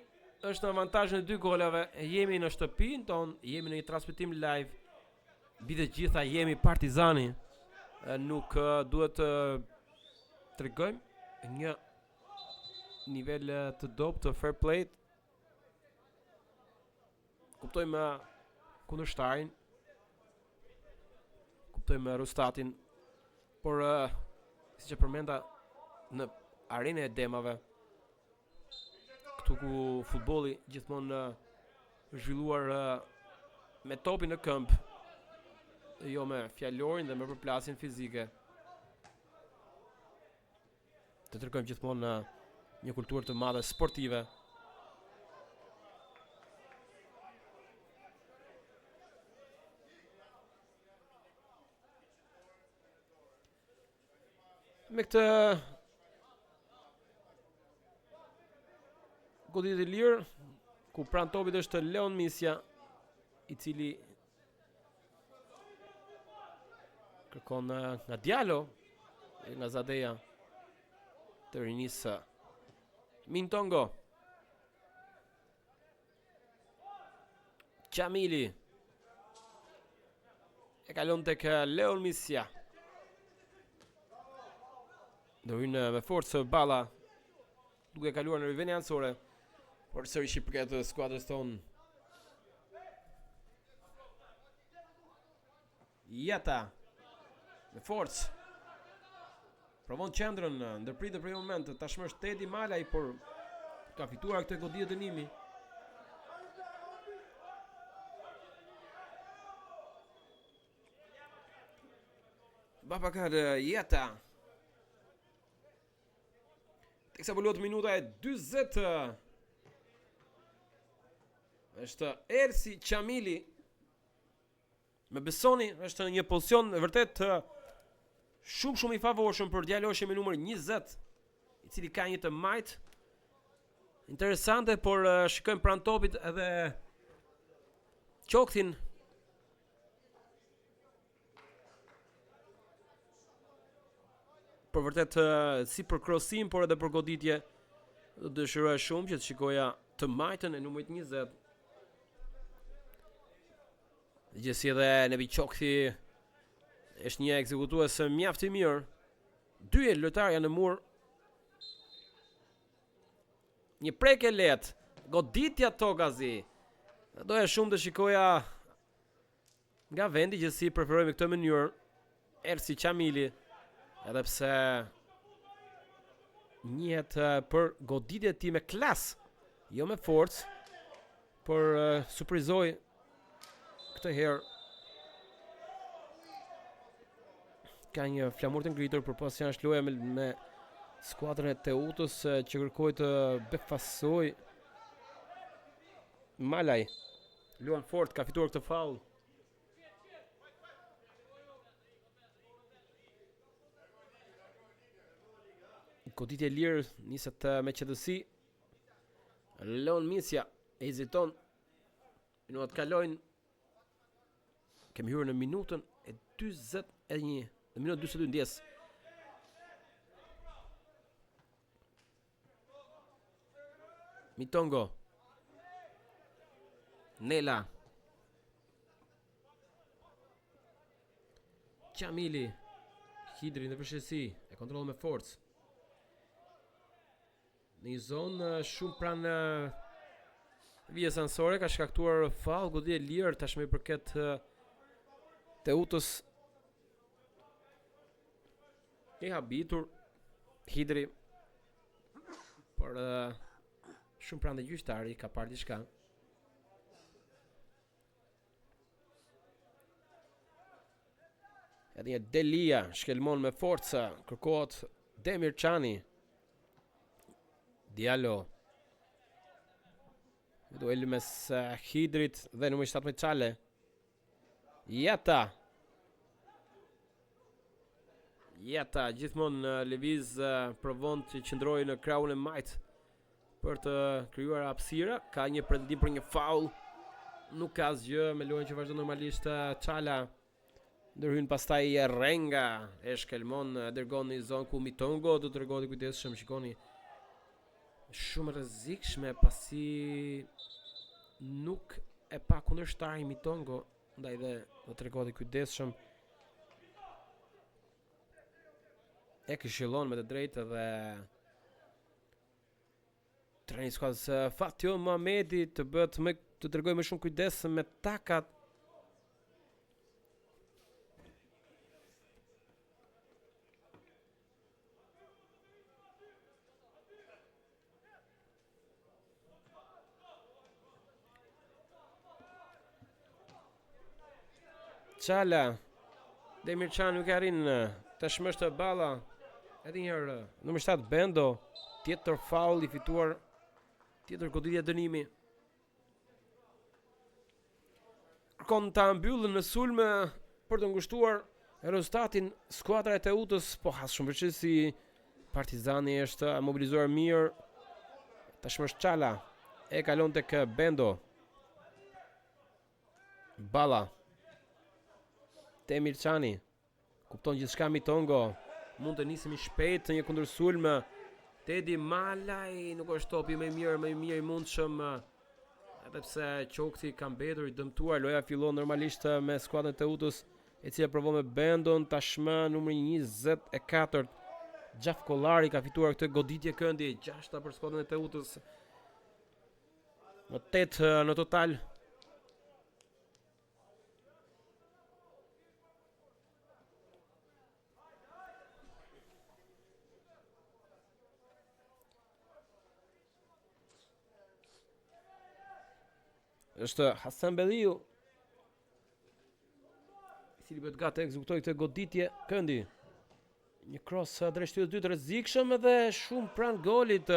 është në avantazhin e 2 golave. Jemi në shtëpinë tonë, jemi në një transmetim live. Mbi të gjitha jemi Partizani. Nuk duhet të tregojmë një nivel të dobët të fair play. Kuptojmë kundërshtarin. Kuptojmë Rustatin. Por siç e përmenda në arenën e demave, këtu ku futbolli gjithmonë është zhvilluar me topin në këmbë, jo me fjalorin dhe me përplasjen fizike. Të tregojmë gjithmonë një kulturë të madhe sportive. Me këtë goditje të lirë, ku pranë topit është Leon Misja, i cili kërkon nga Diallo, nga Zadeja, të rinisë Mintongo. Qamili e kalon tek Leon Misja. Do hynë me forcë balla, duke kaluar në riveni anësore, por sërish i përket skuadrës tonë. Jeta me forcë provon qendrën, ndërpritet për një moment, tashmë është Tedi Malaj, por ka fituar këtë goditje dënimi. Babakar Jeta. Teksa bëllot minuta e 20. Është Ersi Qamili. Me besoni, është një pozicion vërtet shumë i favorshëm për djaloshje me numër 20, i cili ka një të majt interesante, por shikojmë pranë topit edhe Qoktin. Për vërtet si për krosim, por edhe për goditje, do dëshiroja shumë që të shikoja të majtën e numrit 20. Gjithsesi edhe Nebi Qokti është një ekzekutues mjaft i mirë. 2 lojtarë janë në mur. Një prekje lehtë, goditja Togazi. Doja shumë të shikoja nga vendi, gjithsesi preferoj me këtë mënyrë Ersi Qamili. Edhe pse njihet për goditje ti me klas, jo me forcë, por surprizoi këtë herë. Ka një flamur të ngritur, por pas janë shloja me skuadrën e Teutës që kërkoi të befasoj. Malaj luan fort, ka fituar këtë faull. Goditje lirë, niset me qetësi. Leon Misja heziton. Minutat kalojnë. Kemi hyrë në minutën e 41. Në minutën 42 ndjes. Mintongo. Nela. Qamili. Hidri në përshësi. E kontrollon me forcë. Në një zonë shumë pranë vijës anësore, ka shkaktuar faull, goditje lirë tashmë i përket Teutës. I habitur Hidri, por shumë pranë dhe gjyqtari ka parë diçka. Edhe një Delia shkelmon me forca, kërkohet Demir Çani. Diallo. Duel mes Hidrit dhe numër 17 Çale. Jeta. Jeta gjithmonë lëviz, provon të qëndrojë në krahun e majt për të krijuar hapësira. Ka një pretendim për një faull. Nuk ka asgjë, me lojën që vazhdon normalisht Çala. Ndërhyn pastaj Renga, e shkelmon, dërgon në zonë ku Mitongo do të tregohet i kujdesshëm, shikoni. Shumë rrezikshme pasi nuk e pa kundërshtari Mitongo, ndaj dhe do të tregohet i kujdesshëm. E këshillon me të drejtë dhe treni i skuadrës Fatjo Mohamedi të tregojë më shumë kujdes me takat. Çala, Demirçan nuk arrin, tashmë është balla. Edhe një herë, numër 7 Bendo, tjetër faul i fituar, tjetër goditje dënimi. Kërkon ta mbyllën në sulm për të ngushtuar rezultatin skuadra e Teutës, po has shumë vështirësi. Partizani është mobilizuar mirë. Tashmë është Çala, e kalon tek Bendo. Balla. Demirçani kupton gjithçka Mitongo. Mund të nisemi shpejt një kundërsulm. Tedi Malaj nuk është topi më i mirë i mundshëm. Edhe pse Qokti ka mbetur i dëmtuar, loja fillon normalisht me skuadrën e Teutës, e cila provon me Bendon, tashmë numri 24 Gjaf Kollari ka fituar këtë goditje këndi, 6 për skuadrën e Teutës. Në 8 në total. Është Hasan Belliu, i cili bëhet gati të ekzekutojë këtë goditje këndi. Një cross drejt shtyllit të dytë rrezikshëm edhe shumë pranë golit.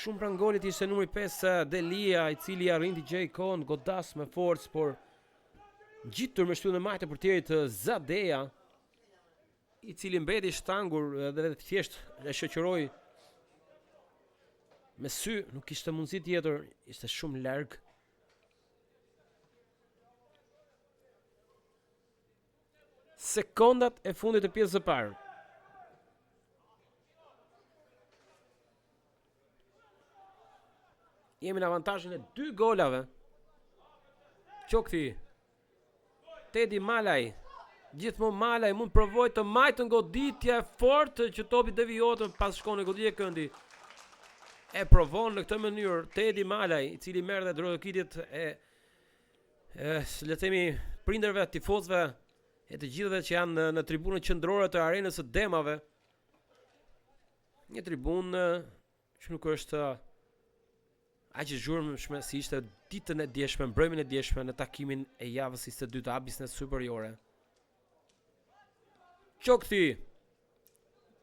Shumë pranë golit ishte numri 5 Delia, i cili arrinti gjej kohën godas me forcë, por ngjitur me shtyllën e majtë për tjerit Zadeja, i cili mbeti shtangur dhe thjesht e shoqëroi me sy, nuk kishte mundësi tjetër, ishte shumë larg. Sekondat e fundit të pjesës së parë. Jemi në avantazhin e 2 golave. Qokti, Tedi Malaj, gjithmonë Malaj mund provoj të majtën goditje fort që topi devijohet pas shkon në goditje këndi. E provon në këtë mënyrë Tedi Malaj, i cili merr dhe drodhëkitjet le të themi prindërve, tifozëve e të gjithëve që janë në tribunën qendrore të arenës së Demave. Një tribunë që nuk është aq e zhurmshme si ishte ditën e djeshme, mbrëmjen e djeshme në takimin e javës së dytë të Abisnes Superiore. Qokti,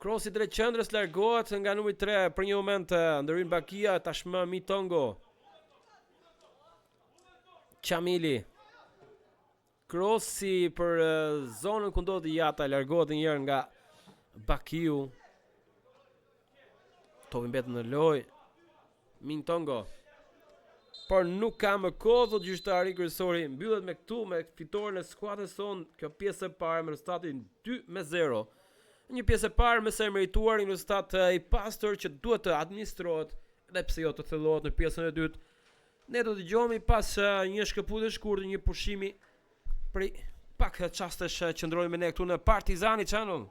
crossi drejt qendrës largohet nga numri 3 për një moment, ndërhyn Bakia, tashmë Mitongo. Qamili. Crossi për zonën ku ndodhet Jata, largohet një herë nga Bakiu. Topi mbet në lojë. Mitongo. Por nuk ka më kohë, thot gjyqtari kryesori, mbyllet me këtu me fitoren e skuadrës sonë, kjo pjesë e parë me rezultatin 2-0. Një pjesë e parë me sa e merituar, një rezultat i pastër që duhet të administrohet dhe pse jo të thellohet në pjesën e dytë. Ne do të dëgjojmë pas një shkëputje të shkurtër, një pushimi për pak çastesh që ndrojmë me ne këtu në Partizani Channel.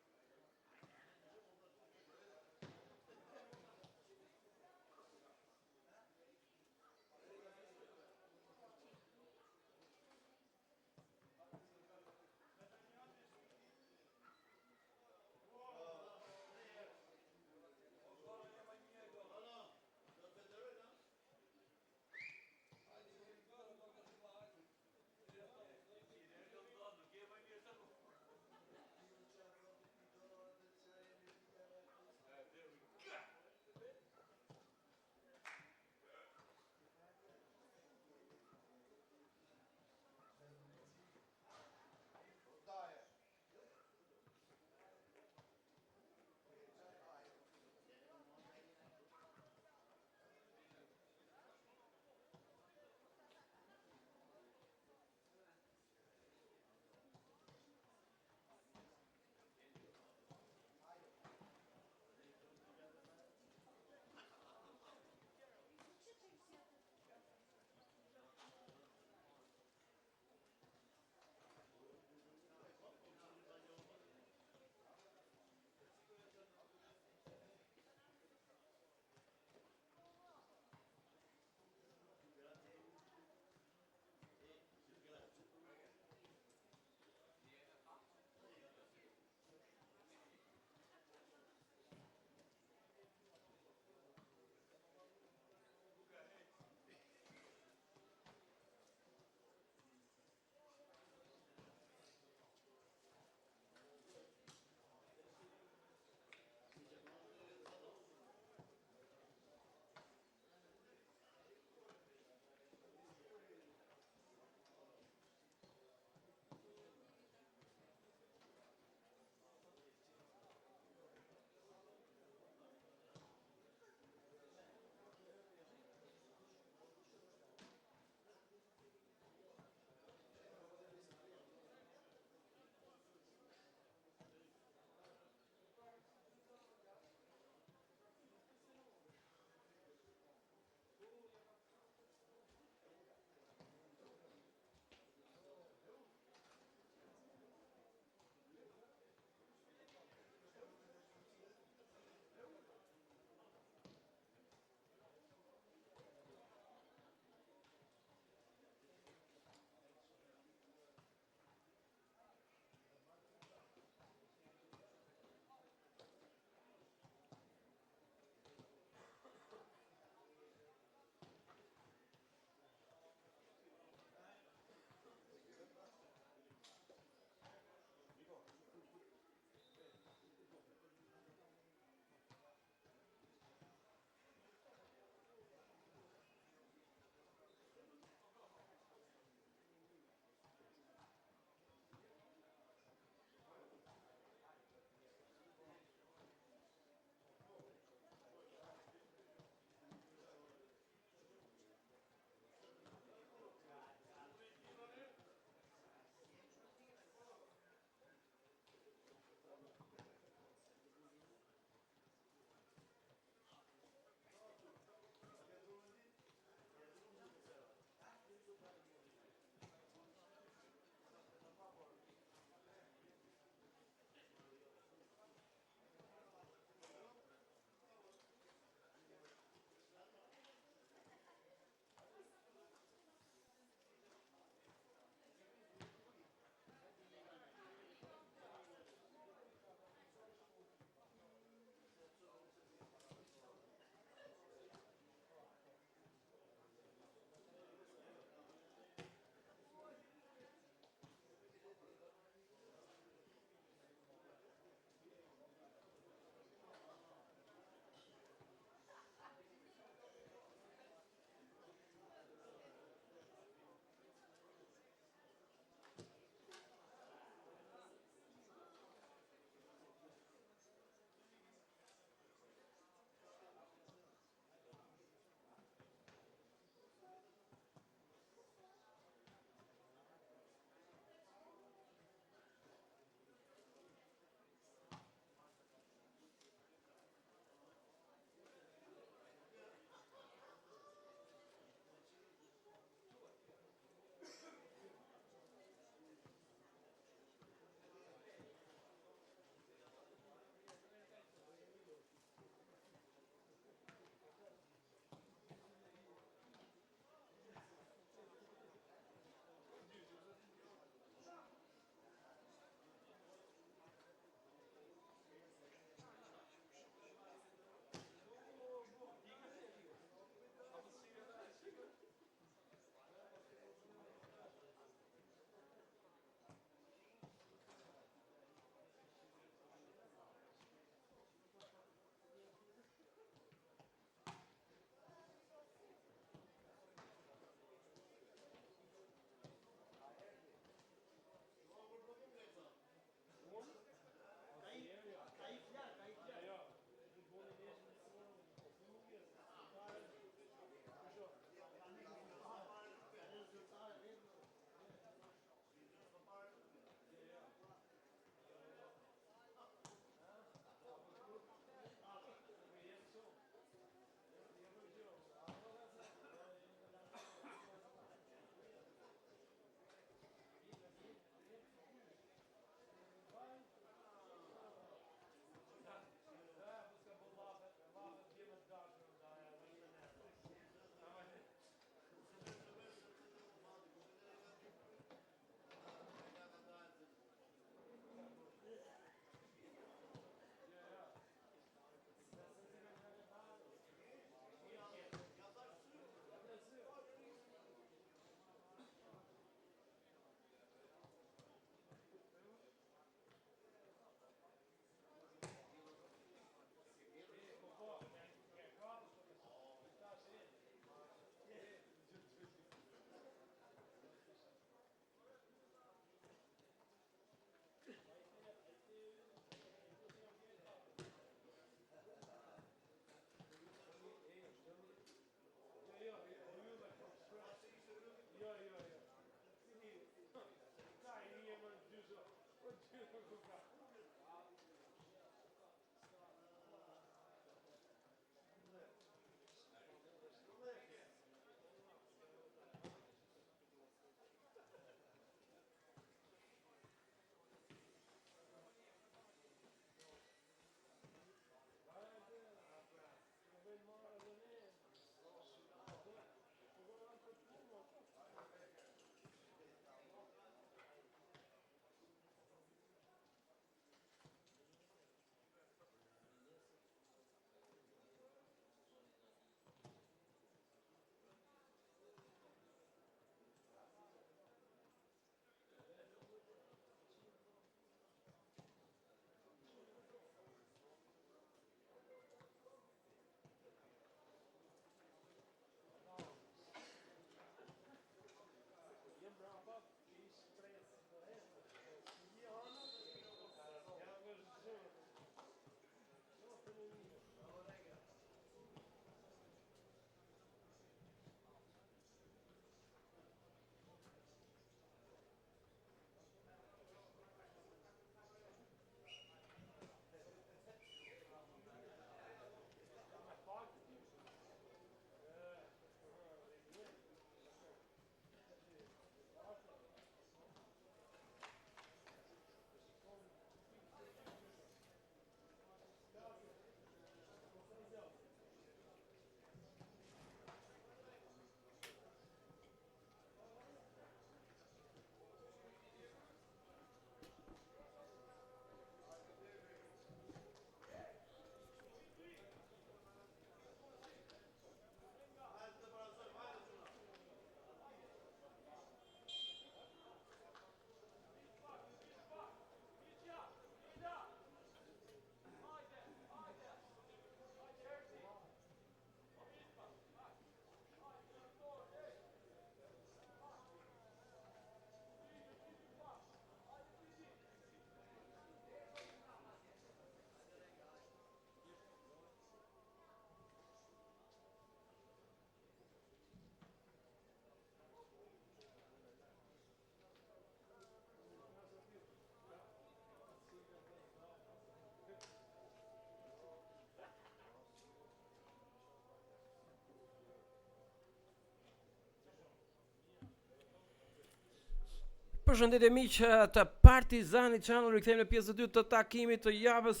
Përshëndetje miq të Partizani Channel, rikthehemi në pjesën e dytë të takimit të javës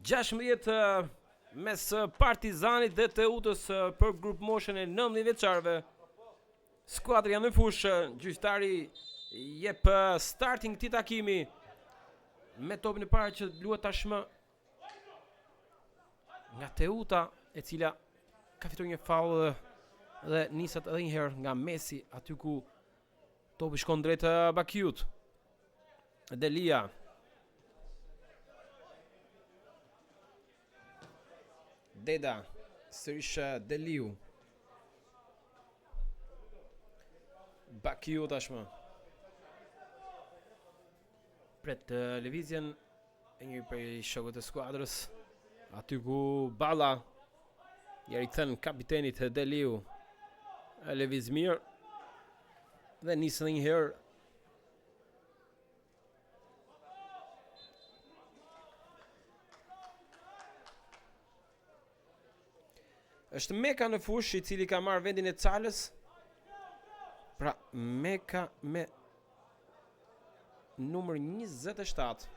16 mes Partizanit dhe Teutës për grup moshën e 19 vjeçarëve. Skuadra janë në fushë, gjyqtari jep starting këtij takimi me topin e parë që luhet tashmë nga Teuta, e cila ka fituar një faull dhe nisat edhe një herë nga Messi aty ku topi shkon drejt Bakiut. Delia. Deda. Sërish Deliu. Bakiu tashmë. Pret lëvizjen e një prej shokëve të skuadrës. Aty ku Balla ja rikthen kapitenit Deliu. Lëviz mirë. Dhe nisë një herë. Është Meka në fushë, i cili ka marrë vendin e Calës. Pra Meka me numër 27.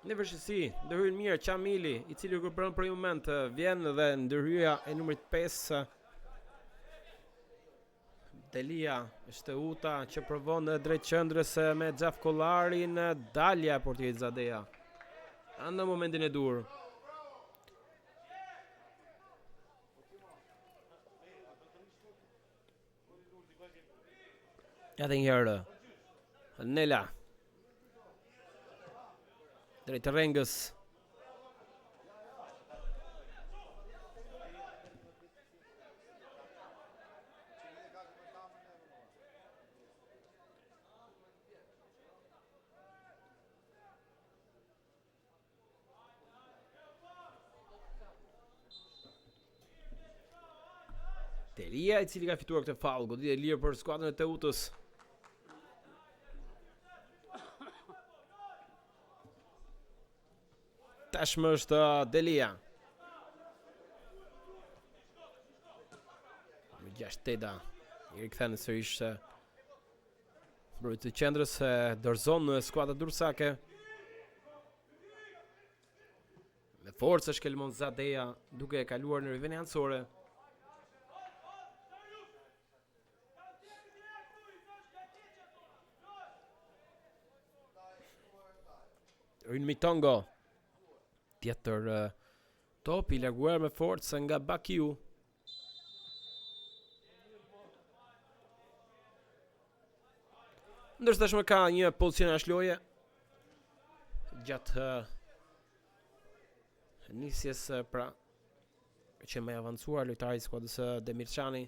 Në vështirësi, ndërhyrën mirë Qamili, i cili kërkon për një moment vjen dhe ndërhyrja e numrit 5. Delia, është Uta që provon në drejt qendrës me Xhaf Kollarin, dalja e portierit Zadeja. Në momentin e dur. Edhe një herë. Nela. Drejt rrengës. Delia, i cili ka fituar këtë faull, goditje e lirë për skuadrën e Teutës. Tashmë është Delia. Me 6 Teda. I rikthen sërish mbrojtësi i qendrës dorëzon në skuadra dursake. Me forcë shkelmon Zadeja, duke e kaluar në rivjen anësore. Ryn Mitongo. Tjetër top i larguar me forcë nga Bakiu. Ndërsa tashmë ka një pozicion ashloje gjatë nisjes pra që më avancuar lojtari i skuadrës Demirçani,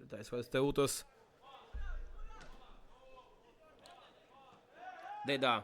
lojtari i skuadrës Teutës. Deda.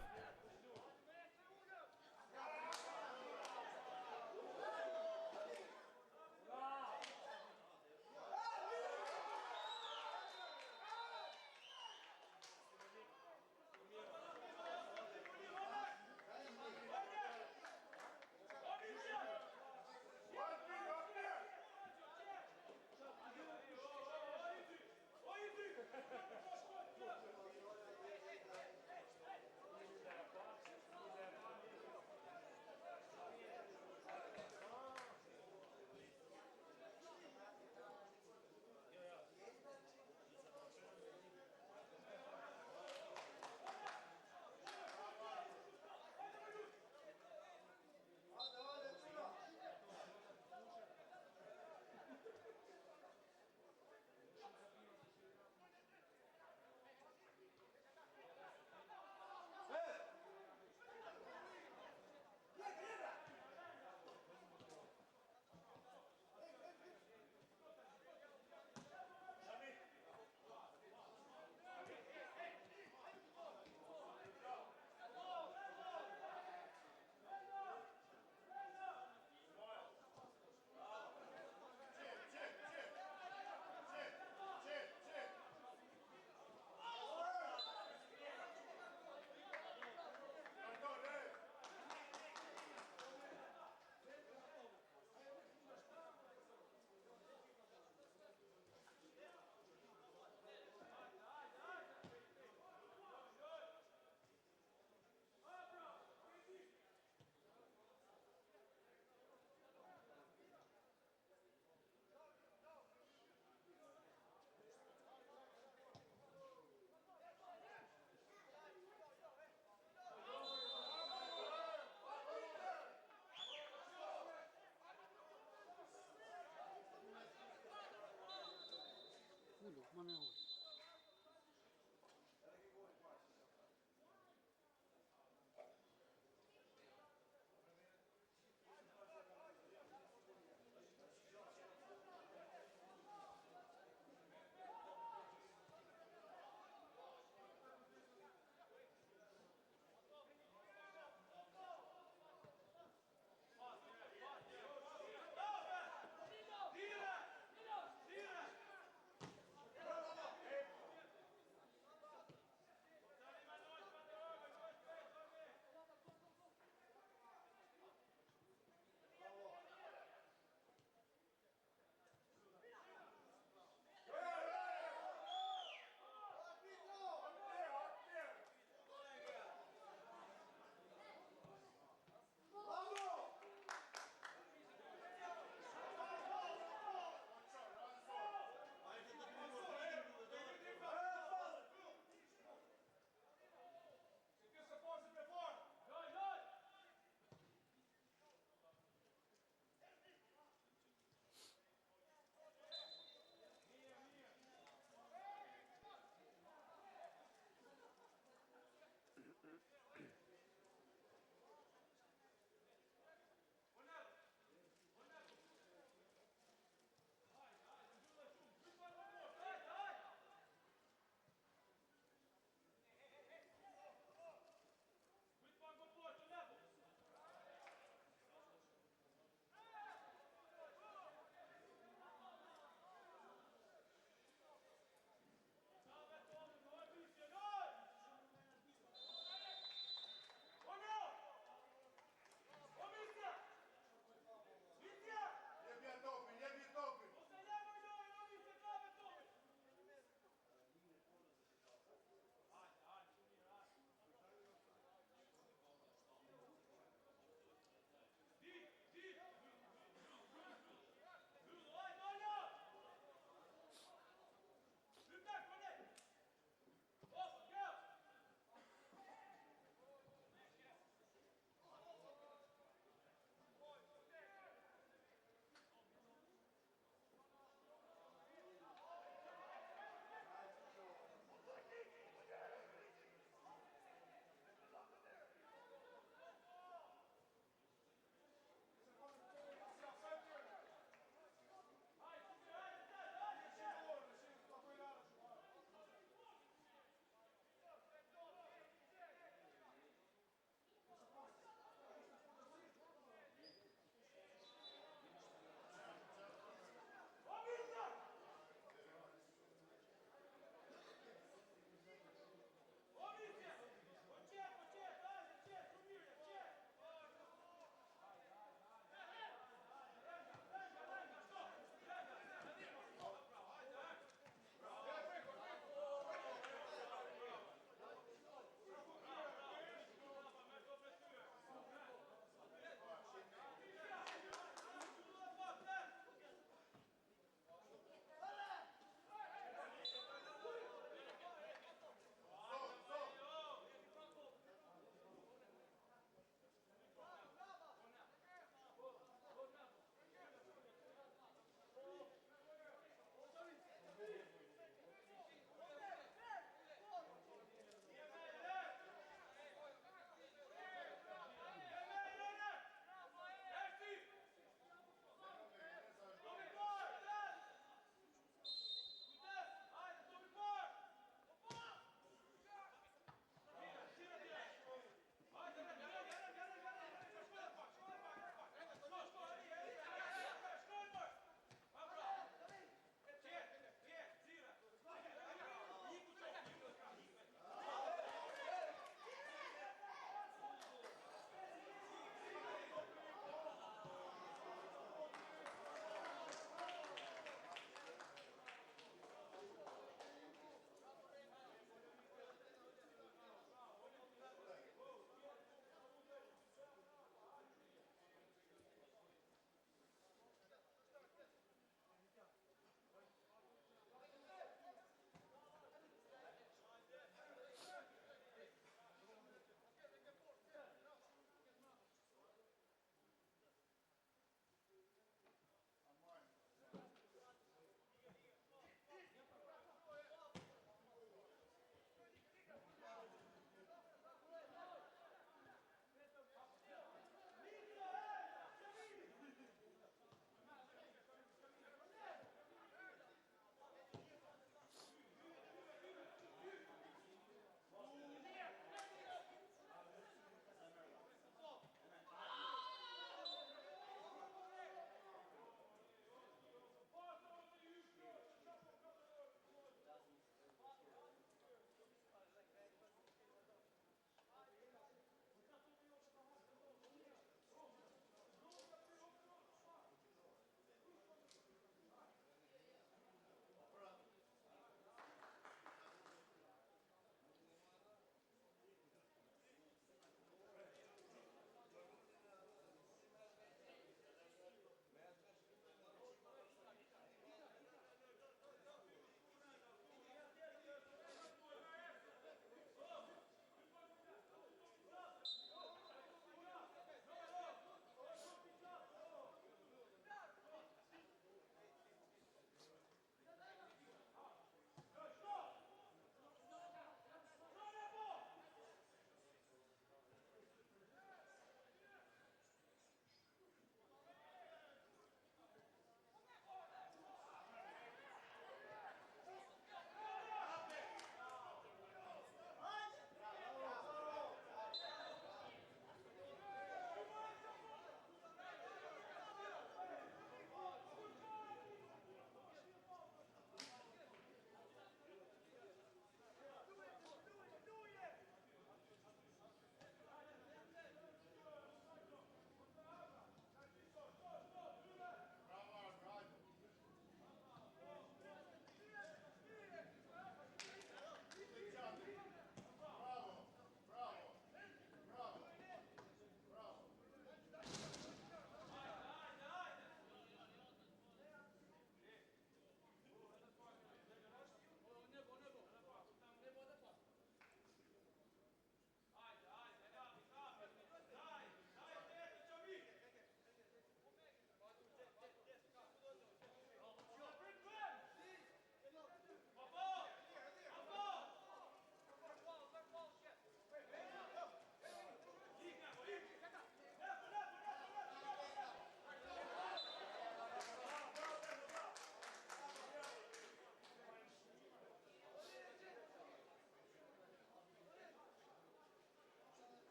Maneo.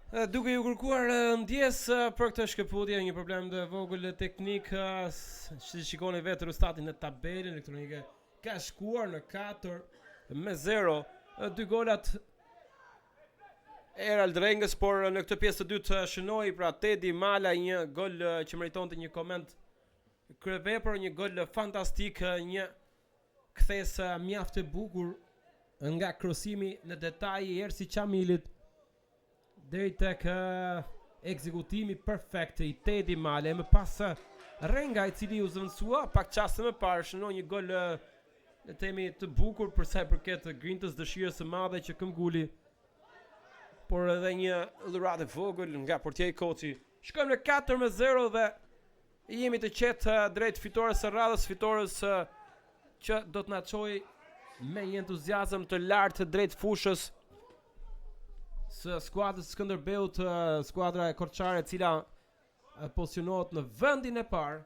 Duke ju kërkuar ndjes për këtë shkëputje, një problem të vogël teknik, si shikoni vetë rezultatin në tabelën elektronike, ka shkuar në 4-0, dy golat Erald Rengës, por në këtë pjesë të dytë shënoi pra Tedi Mala një gol që meritonte një koment kryevepër, një gol fantastik, një kthes mjaft e bukur nga krosimi në detaj i Ersi Qamilit deri tek ekzekutimi perfekt i Tedi Male, më pas Renga i cili u zëvendësua pak çaste më parë shënoi një gol le themi të bukur për sa i përket grintës, dëshirës së madhe që këmbguli, por edhe një dhuratë vogël nga portieri Koçi. Shkojmë në 4-0 dhe jemi të qetë drejt fitores së radhës, fitores që do të na çojë me një entuziazëm të lartë drejt fushës së skuadrës Skënderbeut, skuadra e Korçare e cila pozicionohet në vendin e parë.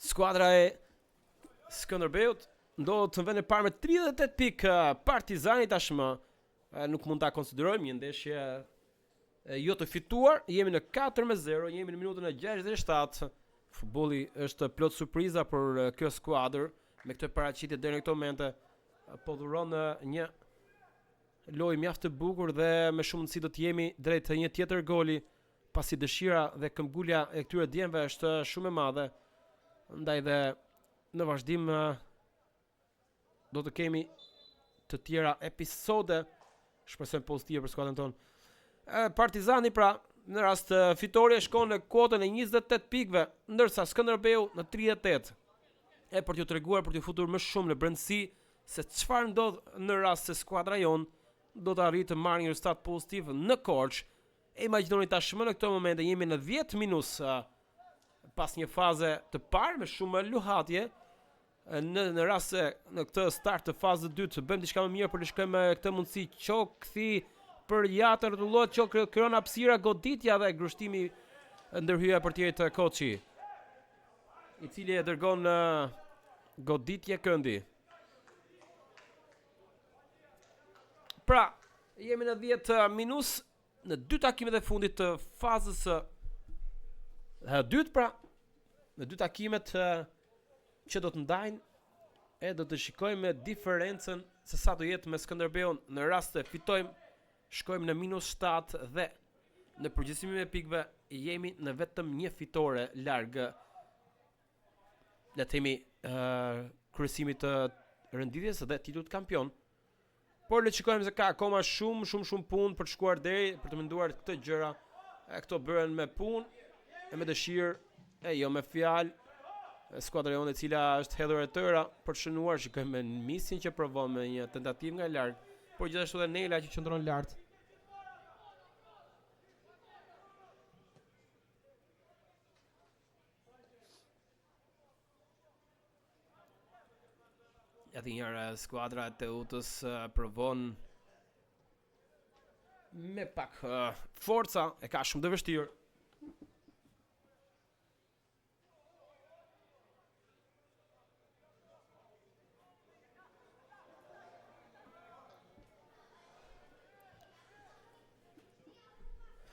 Skuadra e Skënderbeut ndodhet në vendin e parë me 38 pikë. Partizani tashmë nuk mund ta konsiderojmë një ndeshje jo të fituar. Jemi në 4-0, jemi në minutën e 67. Futbolli është plot surpriza për kjo skuadër. Me këtë paraqitje deri në këtë moment po dhuron një lojë mjaft të bukur dhe me shumë mundësi do të jemi drejt një tjetër goli, pasi dëshira dhe këmbgulja e këtyre djemve është shumë e madhe. Ndaj dhe në vazhdim do të kemi të tjera episode, shpresojmë pozitive për skuadrën tonë. Partizani pra në rast fitore shkon në kuotën e 28 pikëve, ndërsa Skënderbeu në 38. E për t'ju treguar, për t'ju futur më shumë në brendësi se çfarë ndodh në rast se skuadra jon do të arrijë të marrë një rezultat pozitiv në Korçë. Imagjinoni tashmë në këtë moment jemi në 10 minuta pas një faze të parë me shumë luhatje. Në rast se në këtë start të fazës së dytë bëjmë diçka më mirë për të shkruar këtë mundësi, kthi për jatër rrotullohet, krijon hapësira, goditja dhe grushtimi ndërhyja portierit të Koçi, i cili e dërgon goditje këndi. Pra, jemi në 10 minuta në dy takimet e fundit të fazës së dytë, pra, në dy takimet që do të ndajnë e do të shikojmë diferencën se sa do jetë me Skënderbeun në rast se fitojmë. Shkojmë në -7 dhe në përgjithësimin e pikëve jemi në vetëm një fitore larg le të themi kryesimit të rënditjes dhe titullit kampion. Por le të shikojmë se ka akoma shumë punë për të shkuar deri për të menduar këtë gjëra. Këto bëhen me punë e me dëshirë e jo me fjalë. Skuadra jonë e cila është hedhur e tëra për të shënuar, shikojmë me Misin që provon me një tentativë nga larg, por gjithashtu edhe Nela që qëndron lart. Atë njërë skuadra e Teutës provon me pak forca, e ka shumë të vështirë.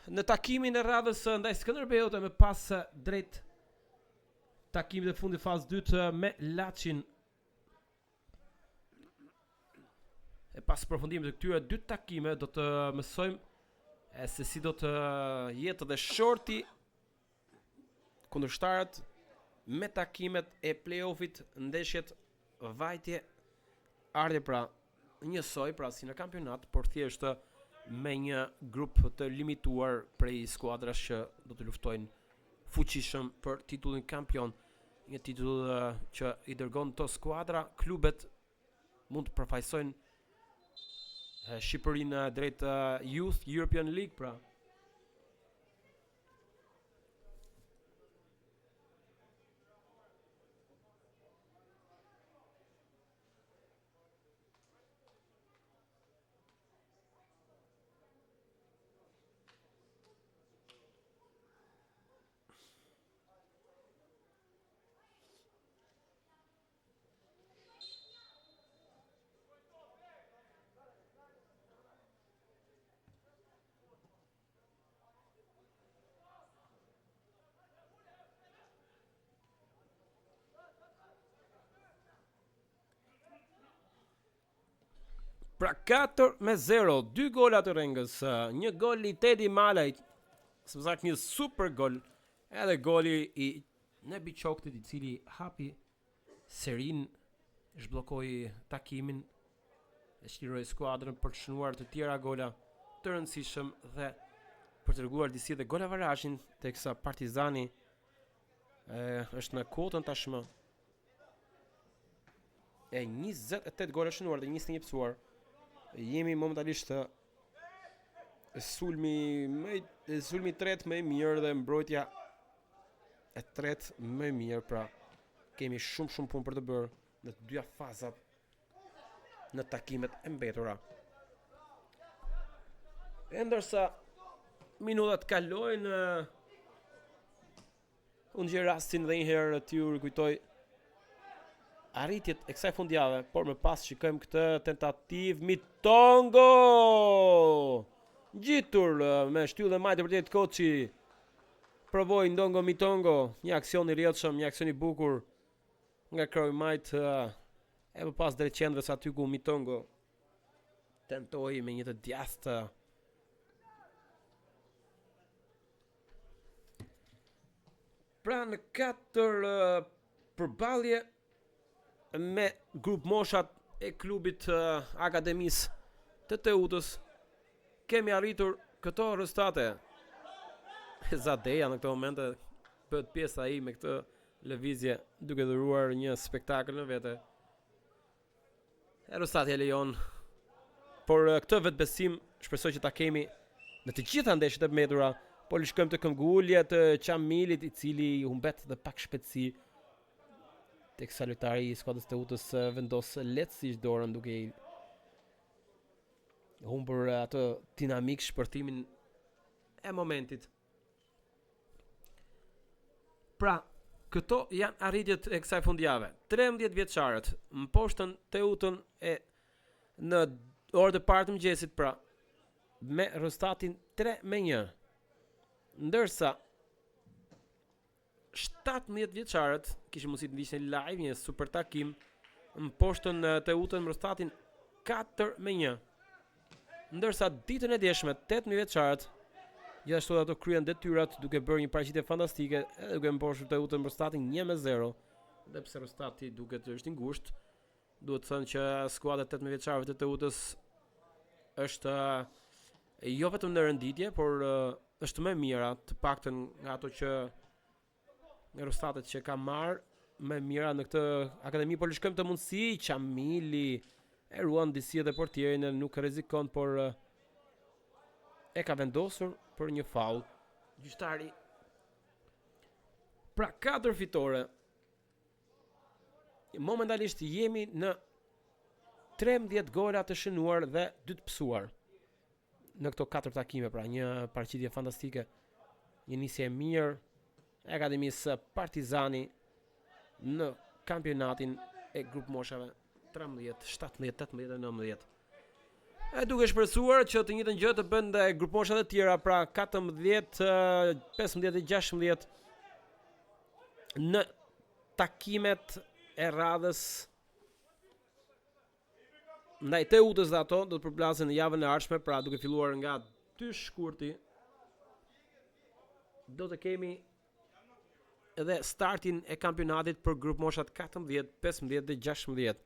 Në takimin e radhës ndaj Skënderbeut me pas drejt takimit e fundit fazë dytë me Laçin. E pas përfundimit të këtyre dy takime do të mësojmë se si do të jetë edhe shorti kundërshtarët me takimet e play-offit, ndeshjet vajtje ardhe pra njësoj pra si në kampionat, por thjesht me një grup të limituar prej skuadrash që do të luftojnë fuqishëm për titullin kampion, një titull që i dërgon të skuadra, klubet mund të përfaqësojnë Shqipërinë drejt Youth European League pra. Pra 4-0, 2 gola të Rengës, një gol i Tedi Malaj, së më saktë një super gol, edhe goli i Nebi Qoktit, i cili hapi serin, zhbllokoi takimin, e shtiroi skuadrën për të shënuar të tjera gola të rëndësishëm dhe për të treguar disi dhe gola varazhin, teksa Partizani është në kotën tashmë e 28 gola shënuar dhe 21 pësuar. Jemi momentalisht sulmi tret më i mirë dhe mbrojtja e tret më i mirë, pra kemi shumë punë për të bërë në të dyja fazat në takimet e mbetura. E ndërsa minutat kalojnë, unë gjej rastin dhe një herë t'ju rikujtoj arritjet e kësaj fundjave, por më pas shikojmë këtë tentativë Mitongo! Gjitur me shtyllë dhe majtë e vërtet Koçi. Provoi Ndongo Mitongo, një aksion i rrjedhshëm, një aksion i bukur nga kroj majtë e më pas drejt qendrës aty ku Mitongo tentoi me një të djathtë pra në 4 përballje me grup moshat e klubit akademisë të Teutës, kemi arritur këto rezultate. Zadeja në këto momente bëhet pjesë ai me këtë lëvizje, duke dhuruar një spektakël në vete. Rezultati e lejon, por këtë vetbesim shpresoj që ta kemi në të gjitha ndeshjet e mbetura, po le shkojmë të këmbgulja të Qamilit, i cili humbet dhe pak shpejtësi, teksa lojtari i skuadrës të Utës vendos lehtësisht dorën duke i humbur atë dinamik shpërtimin e momentit. Pra, këto janë arritjet e kësaj fundjave. 13 vjeçarët mposhtën Teutën e në orët e parë të mëngjesit, pra me rezultatin 3-1. Ndërsa 17 vjeçarët kishin mundësi të ndiqnin live një super takim, mposhtën Teutën me rezultatin 4-1. Ndërsa ditën e djeshme 18 vjeçarët gjithashtu ato kryen detyrat duke bërë një paraqitje fantastike, edhe duke mposhtur Teutën me rezultatin 1-0, dhe pse rezultati duket është i ngushtë, duhet të thënë që skuadra 18 vjeçarëve të Teutës është jo vetëm në renditje, por është më e mira, të paktën nga ato që nga rezultatet që ka marrë, më e mira në këtë akademi. Po le shkojmë të mundësi, Qamili e ruan disi edhe portierin, nuk rrezikon, por e ka vendosur për një faull gjyqtari. Pra 4 fitore. Momentalisht jemi në 13 gola të shënuar dhe 2 të pësuar në këto 4 takime, pra një paraqitje fantastike, një nisje e mirë e akademisë Partizani në kampionatin e grup moshave 13, 17, 18 dhe 19. E duke shpresuar që të njëjtën gjë të bën dhe grup moshat e tjera, pra 14, 15 dhe 16 në takimet e radhës ndaj Teutës, dhe ato do të përplasen në javën e ardhshme, pra duke filluar nga 2 shkurti do të kemi edhe startin e kampionatit për grup moshat 14, 15 dhe 16.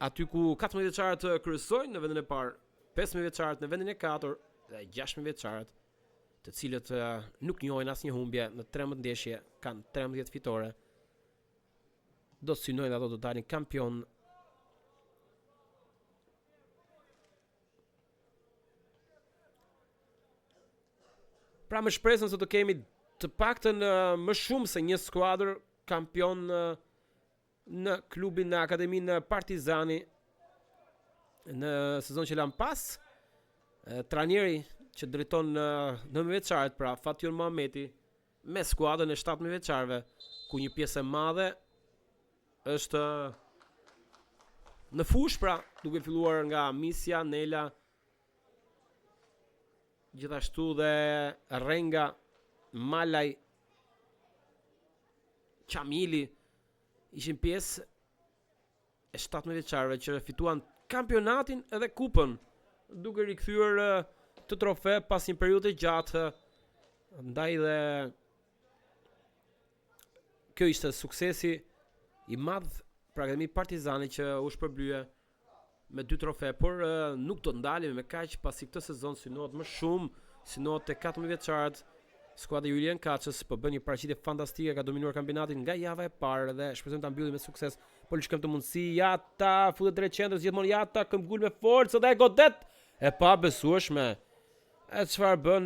Aty ku 14 vjeçarët kryesojnë në vendin e parë, 15 vjeçarët në vendin e 4 dhe 16 vjeçarët, të cilët nuk njohin asnjë humbje në 13 ndeshje, kanë 13 fitore. Do të synojnë ato, do të dalin kampion. Pra me shpresën se do kemi të paktën më shumë se një skuadër kampion në klubin, në akademinë Partizani në sezon që lan pas. Trajneri që drejton 19 vjeçarët, pra Fatjon Mohameti, me skuadrën e 17 vjeçarëve, ku një pjesë e madhe është në fush, pra duke filluar nga Misja, Nela, gjithashtu dhe Renga, Malaj, Qamili ishin pjesë e 17 vjeçarëve që fituan kampionatin edhe kupën, duke rikthyer të trofe pas një periudhe gjatë. Ndaj dhe kjo ishte suksesi i madh për Akademi Partizani që u shpërblye me 2 trofe, por nuk do të ndalemi me kaq pasi këtë sezon synohet më shumë, synohet te 14 vjeçarët. Skuadra Julian Kaçës po bën një paraqitje fantastike, ka dominuar kampionatin nga java e parë dhe shpresojmë ta mbyllim me sukses. Po lëshkëm të mundësi, Jata futet drejt qendrës, gjithmonë Jata këmbgul me forcë dhe godet e pa besueshme. E çfarë bën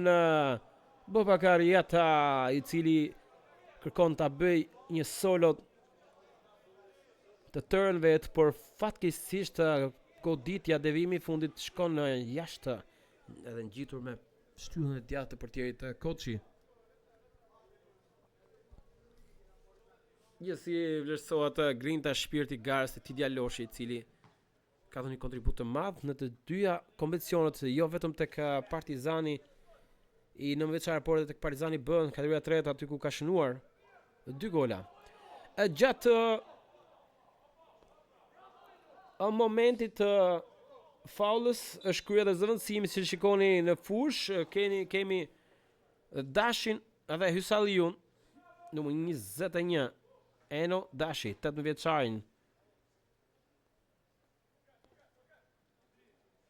Bobakar Jata, i cili kërkon ta bëj një solo të tërën vet, por fatkeqësisht goditja, devimi i fundit shkon jashtë, edhe ngjitur me shtyllën e djathtë të portierit Koçi. Si vlerësohet grinta, shpirti i garës të Tidja Loshi, i cili ka dhënë një kontribut të madh në të dyja kompeticionet, jo vetëm tek Partizani i 9 vjeçar, por edhe tek Partizani B në kategoria 3, aty ku ka shënuar 2 gola. Gjatë momentit të faulës është kryer edhe zëvendësimi, si shikoni në fush, kemi Dashin edhe Hysalliun, numër 21, Eno Dashi, 18 vjeçarin,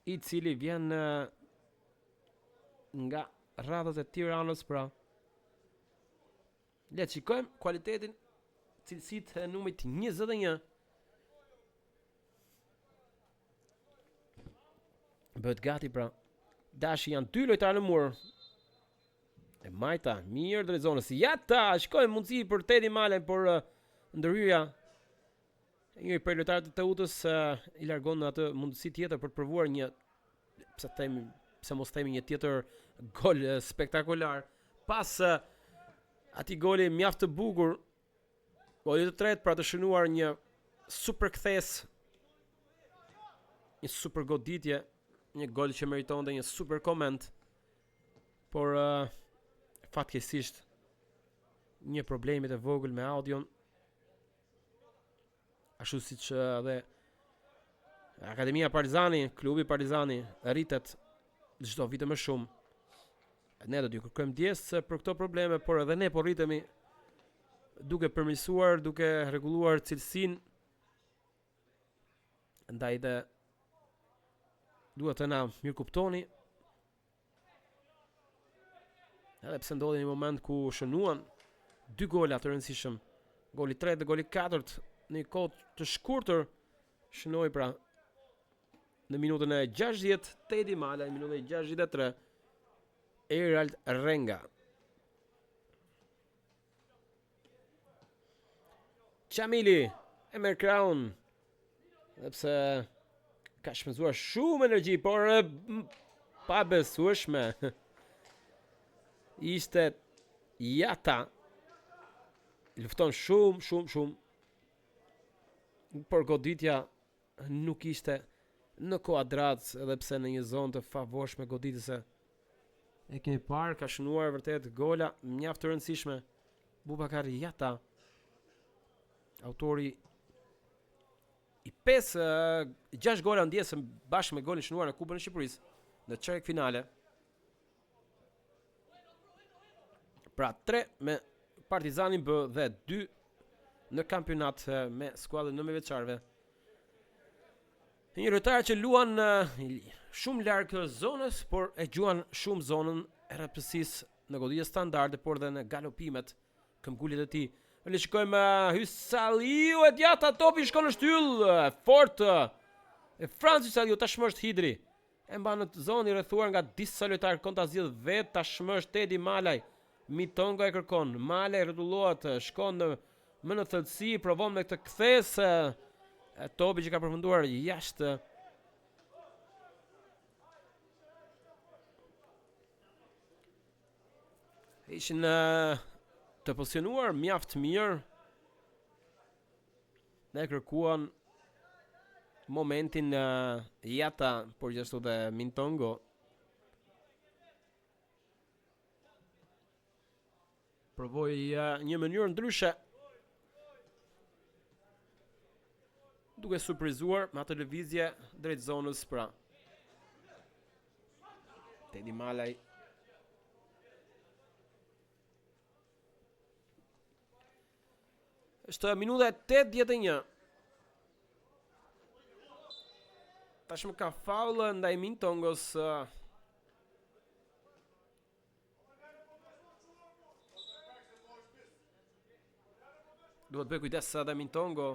i cili vjen nga radhët e Tiranës, pra. Le të shikojmë kualitetin, cilësitë e numrit 21. Bëhet gati, pra. Dashi janë 2 lojtarë në mur. E Majta, mirë drejtzonës. Jata, shikojmë mundësi për Tedi Malen, por ndërhyrja një për lojtarët të Teutës i largon atë mundësi tjetër për të provuar një, pse mos themi një tjetër gol spektakolar. Pas atij goli mjaft të bukur, goli të tretë, pra të shënuar një super kthes, një super goditje, një gol që meritonte një super koment, por fatkeqësisht një problemit e vogël me audion, ashtu siç edhe Akademia Partizani, klubi Partizani rritet çdo vit më shumë. Ne do t'ju kërkojmë ndjes për këto probleme, por edhe ne po rritemi duke përmirësuar, duke rregulluar cilësinë. Ndaj dhe duhet të na mirë kuptoni, edhe pse ndodhi një moment ku shënuan 2 gola të rëndësishëm, goli 3 dhe goli 4 në një kohë të shkurtër, shënoi pra në minutën e 60 Tedi Mala, në minutën e 63 Erald Renga. Qamili e merr kraun, edhe pse ka shpenzuar shumë energji, por pa besueshme. Ishte Jata, lufton shumë, por goditja nuk ishte në kuadrat, edhe pse në një zonë të favorshme goditëse. E kemi parë, ka shënuar vërtet gola mjaft të rëndësishme. Bubakar Jata, autori i 6 gola ndjesë bashkë me golin shënuar në Kupën e Shqipërisë në çerek finale. Pra 3 me Partizanin B dhe 2 në kampionat me skuadrën 9 vjeçarëve. Një lojtar që luan shumë larg zonës, por e gjuan shumë zonën e rreptësisë në goditje standarde, por dhe në galopimet, këmbgulit e tij. Ne shikojmë Hysalliu e djata, topi shkon në shtyllë, fort. E Francis Hysalliu tashmë është Hidri. E mban në zonë i rrethuar nga disa lojtarë, kon ta zgjidh vet, tashmë është Tedi Malaj. Mitongo e kërkon, Malaj rrotullohet, shkon më në thellësi, provon me këtë kthes, topi që ka përfunduar jashtë. Ishin të pozicionuar mjaft mirë, ne kërkuan momentin Jata, por gjithashtu dhe Mintongo. Provoi një mënyrë ndryshe. duke surprizuar me atë lëvizje drejt zonës pra. Tedi Malaj. Është minuta e 81. Tashmë ka faul ndaj Mintongos. Duhet bëj kujdes edhe Mintongo.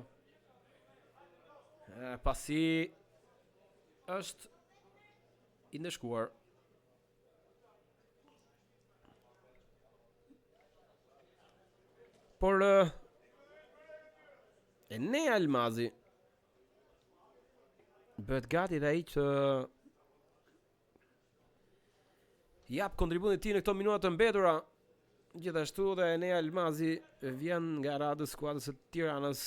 Pasi është i ndeshkuar. Por Enea Elmazi bëhet gati dhe ai që jap kontributin e tij në këto minuta të mbetura. Gjithashtu dhe Enea Elmazi vjen nga radhë skuadrës së Tiranës.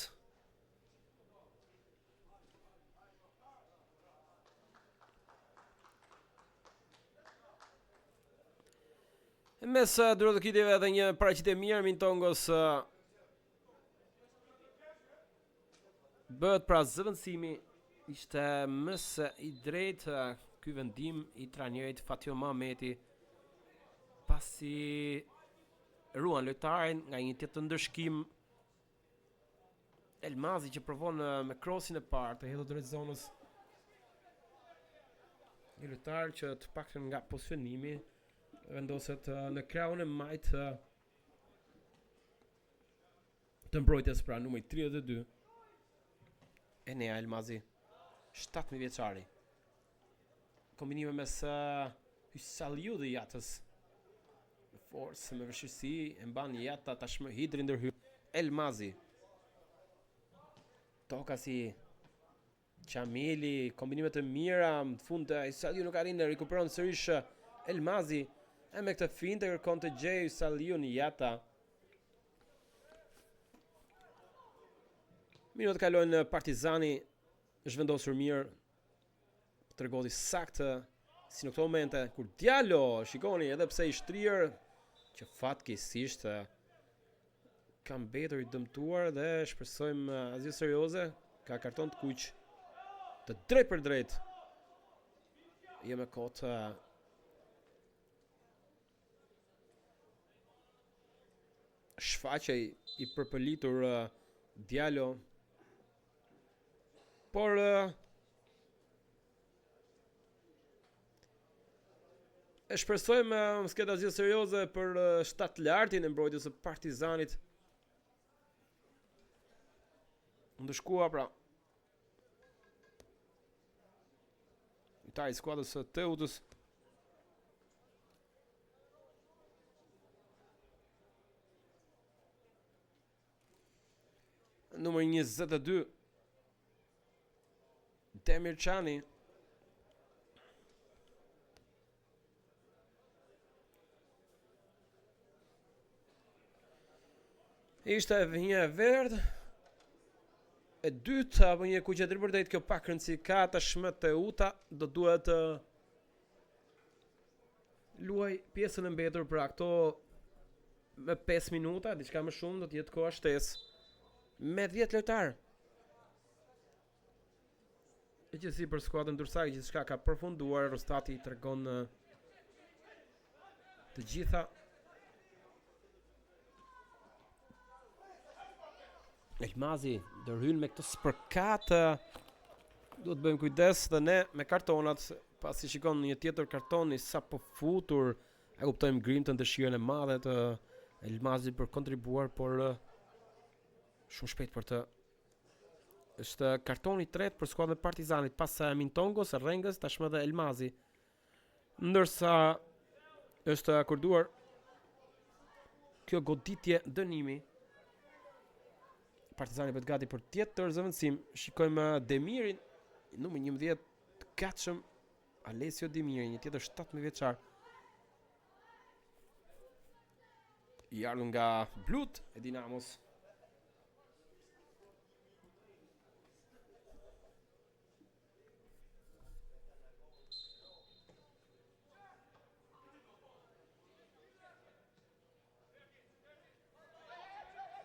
Mes dy rrotëkitjeve edhe një paraqitje mirë Mintongos bëhet pra zëvendësimi. Ishte më së i drejtë ky vendim i trajnerit Fatio Mahmeti, pasi ruan lojtarin nga një tjetër ndërshkim. Elmazi që provon me krosin e parë të hedhur drejt zonës. Një lojtar që të paktën nga pozicionimi vendoset në krahun e majt të mbrojtjes pra numri 32. Enea Elmazi, 17 vjeçari. Kombinime mes Hysaliu dhe Jatës. Me forcë, me vështirësi, e mban Jata tashmë hidri ndërhyr. Elmazi. Toka si Qamili, kombinime të mira, në fund Hysaliu nuk arrin të rikuperon sërish Elmazi. E me këtë finte kërkon të gjej Hysaliu në Jata. Minutat kalojnë, Partizani është vendosur mirë. Tregoti saktë si në këto momente kur Diallo, shikoni edhe pse i shtrirë, që fatkeqësisht ka mbetur i dëmtuar dhe shpresojmë asgjë serioze, ka karton të kuq. Të drejt për drejt. Jo me kot shfaqej i përpëlitur Diallo. Por e shpresojmë mos ketë asgjë serioze për shtatlartin e mbrojtjes së Partizanit. Ndëshkua pra. Lojtari i skuadrës së Teutës. Numër 22. Demirçani. Ishte një e verdh. E dyta apo një kuqe drejt për drejt, kjo pak rëndësi ka tashmë Teuta do duhet luaj pjesën e mbetur pra këto me 5 minuta, diçka më shumë do të jetë koha shtesë me 10 lojtar. E që si për skuadrën Dursaki gjithçka ka përfunduar, Rostati i tregon të gjitha. Elmazi ndërhyn me këtë spërkat. Duhet bëjmë kujdes dhe ne me kartonat, pasi shikon një tjetër karton i sapo futur, e kuptojmë grimtën, dëshirën e madhe të Elmazit për kontribuar, por shumë shpejt për të. Është kartoni i tretë për skuadrën e Partizanit, pas Mintongos, Rengës, tashmë dhe Elmazi. Ndërsa është akorduar kjo goditje dënimi. Partizani bëhet gati për tjetër zëvendësim. Shikojmë Demirin, numër 11, të gatshëm, Alessio Demiri, një tjetër 17 vjeçar. I ardhur nga blut e Dinamos.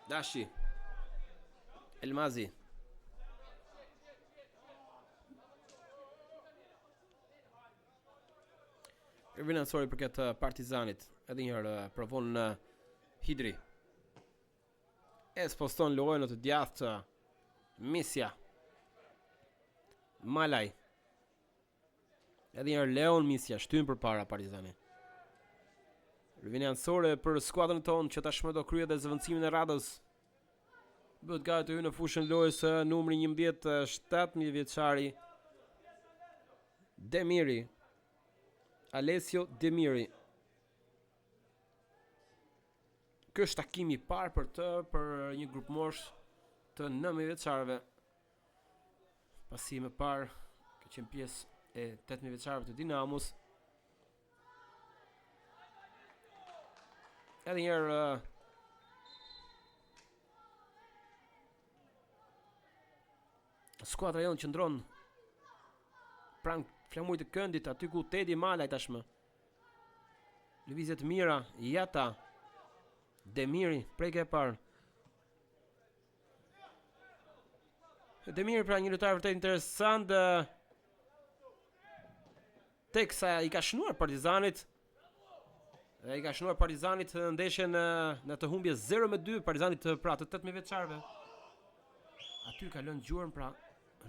Dashi. Elmazi. Ervin Ansori për këtë Partizanit. Edhe një herë provon Hidri. Poston lojën në të djathtë Misja. Malaj. Edhe një herë Leon Misja shtyn përpara Partizani. Ervin Ansori për skuadrën tonë që tashmë do kryet dhe zëvendësimin e radhës. Bëhet gati të hyjë në fushën lojës numri 11, 17 vjeçari Demiri. Alessio Demiri. Ky është takimi i parë për një grup mosh të 9 vjeçarëve. Pasi më parë ka qenë pjesë e 8 vjeçarëve të Dinamos. Edhe një herë skuadra jonë qëndron pranë flamurit të këndit, aty ku Tedi Malaj tashmë. Lëvizje të mira, Jata, Demiri, prejke e parë. Demiri pra një lojtar vërtet interesant, teksa i ka shënuar Partizanit. I ka shënuar Partizanit në ndeshjen në të humbje 0-2, Partizanit pra të 18 vjeçarëve. Aty ka lënë gjurmë pra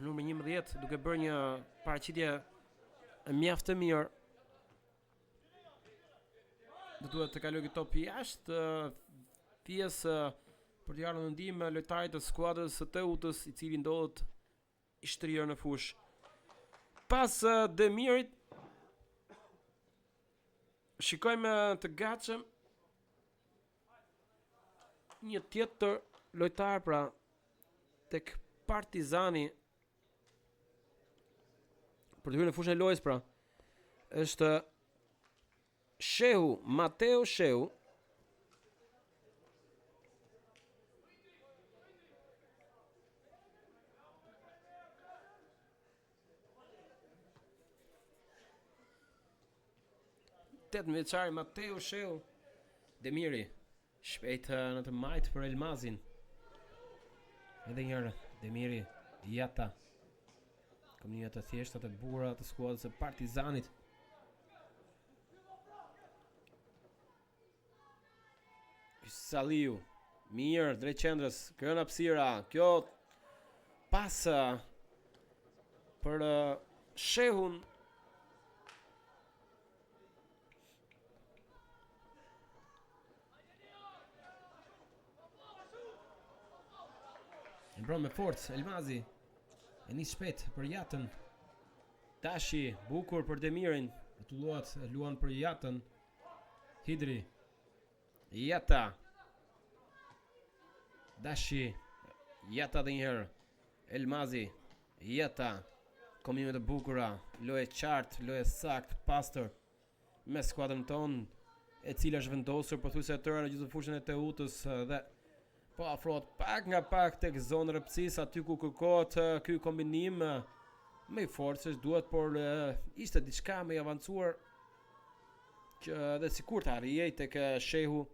numri 11 duke bërë një paraqitje mjaft të mirë. Do duhet të kalojë topi jashtë pjesë për të ardhur në ndihmë lojtarit të skuadrës së Teutës, i cili ndodhet i shtrirë në fushë. Pas Demirit shikojmë të gatshëm një tjetër lojtar pra tek Partizani për të hyrë në fushën e lojës pra. Është Shehu, Mateo Shehu. Tetë vjeçari Mateo Shehu. Demiri shpejt në të majtë për Elmazin. Edhe njërë Demiri, Jata. Kombinime të thjeshta të bukura të skuadrës së Partizanit. Saliu, mirë, drejt qendrës, kjo në hapësira, kjo pas për Shehun. E mbron me forcë Elmazi. E nis shpejt për Jatën. Tashi, bukur për Demirin. Rrotullohet, luan për Jatën. Hidri. Jata. Dashi. Jata dhe njëherë. Elmazi. Jata. Kombinime të bukura. Loje qartë, loje sakt, pastër. Me skuadrën tonë, e cila është vendosur pothuajse tëra në gjithë fushën e Teutës dhe po afrohet pak nga pak tek zonë rrëpsis, aty ku kërkohet ky kombinim me forcës duhet, por ishte diçka më i avancuar që dhe sikur të arrijej tek Shehu,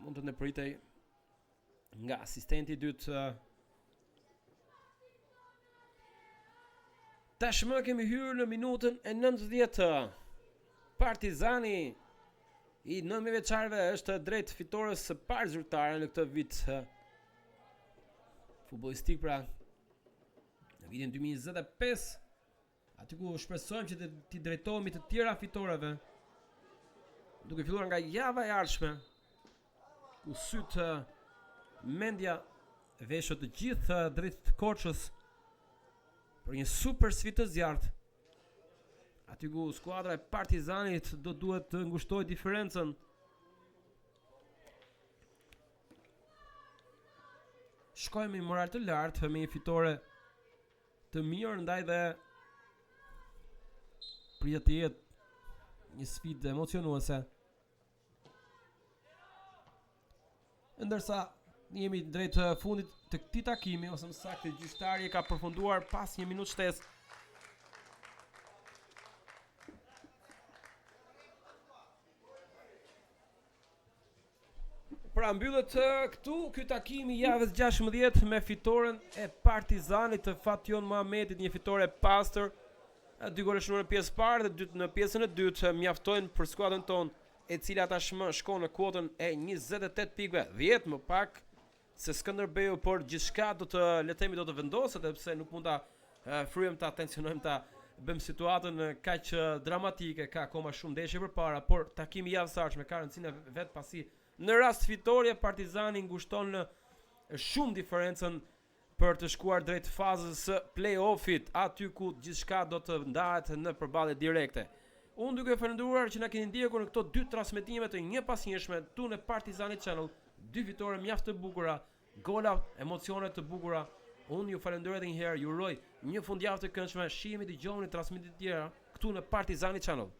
mund të nepritej nga asistenti i dytë. Tashmë kemi hyrë në minutën e 90. Partizani i 9 vjeçarëve është drejt fitores së parë zyrtare në këtë vit futbollistik, pra në vitin 2025, aty ku shpresojmë që t'i drejtohemi të tjera fitoreve, duke filluar nga java e ardhshme, ku sytë mendja veshët të gjithë drejt Korçës për një super sfidë të zjarrt. Aty ku skuadra e Partizanit do duhet të ngushtojë diferencën. Shkojmë me moral të lartë, me një fitore të mirë, ndaj dhe pritet të jetë një sfidë emocionuese. Ndërsa jemi drejt fundit të këtij takimi, ose më saktë gjyqtari e ka përfunduar pas një minutë shtesë. Pra mbyllet këtu ky takimi i javës 16 me fitoren e Partizanit të Fatjon Muhamedit, një fitore e pastër, Dy gole shënuar në pjesë parë dhe në pjesën e dytë mjaftojnë për skuadrën tonë, e cila tashmë shkon në kuotën e 28 pikëve, 10 më pak se Skënderbeu, por gjithçka do të vendoset, sepse nuk mund ta fryem ta tensionojmë ta bëjmë situatën kaq dramatike, ka akoma shumë ndeshje përpara, por takimi javës së ardhshme ka rëndësinë vet pasi në rast fitorie Partizani ngushton shumë diferencën për të shkuar drejt fazës së play-offit, aty ku gjithçka do të ndahet në përballje direkte. Unë duke falendëruar që na keni ndjekur në këto dy transmetime të njëpasnjëshme tu në Partizani Channel, dy fitore mjaft të bukura, gola, emocione të bukura. Unë ju falenderoj edhe një herë, ju uroj një fundjavë të këndshme, shihemi, dëgjoni transmetime të tjera këtu në Partizani Channel.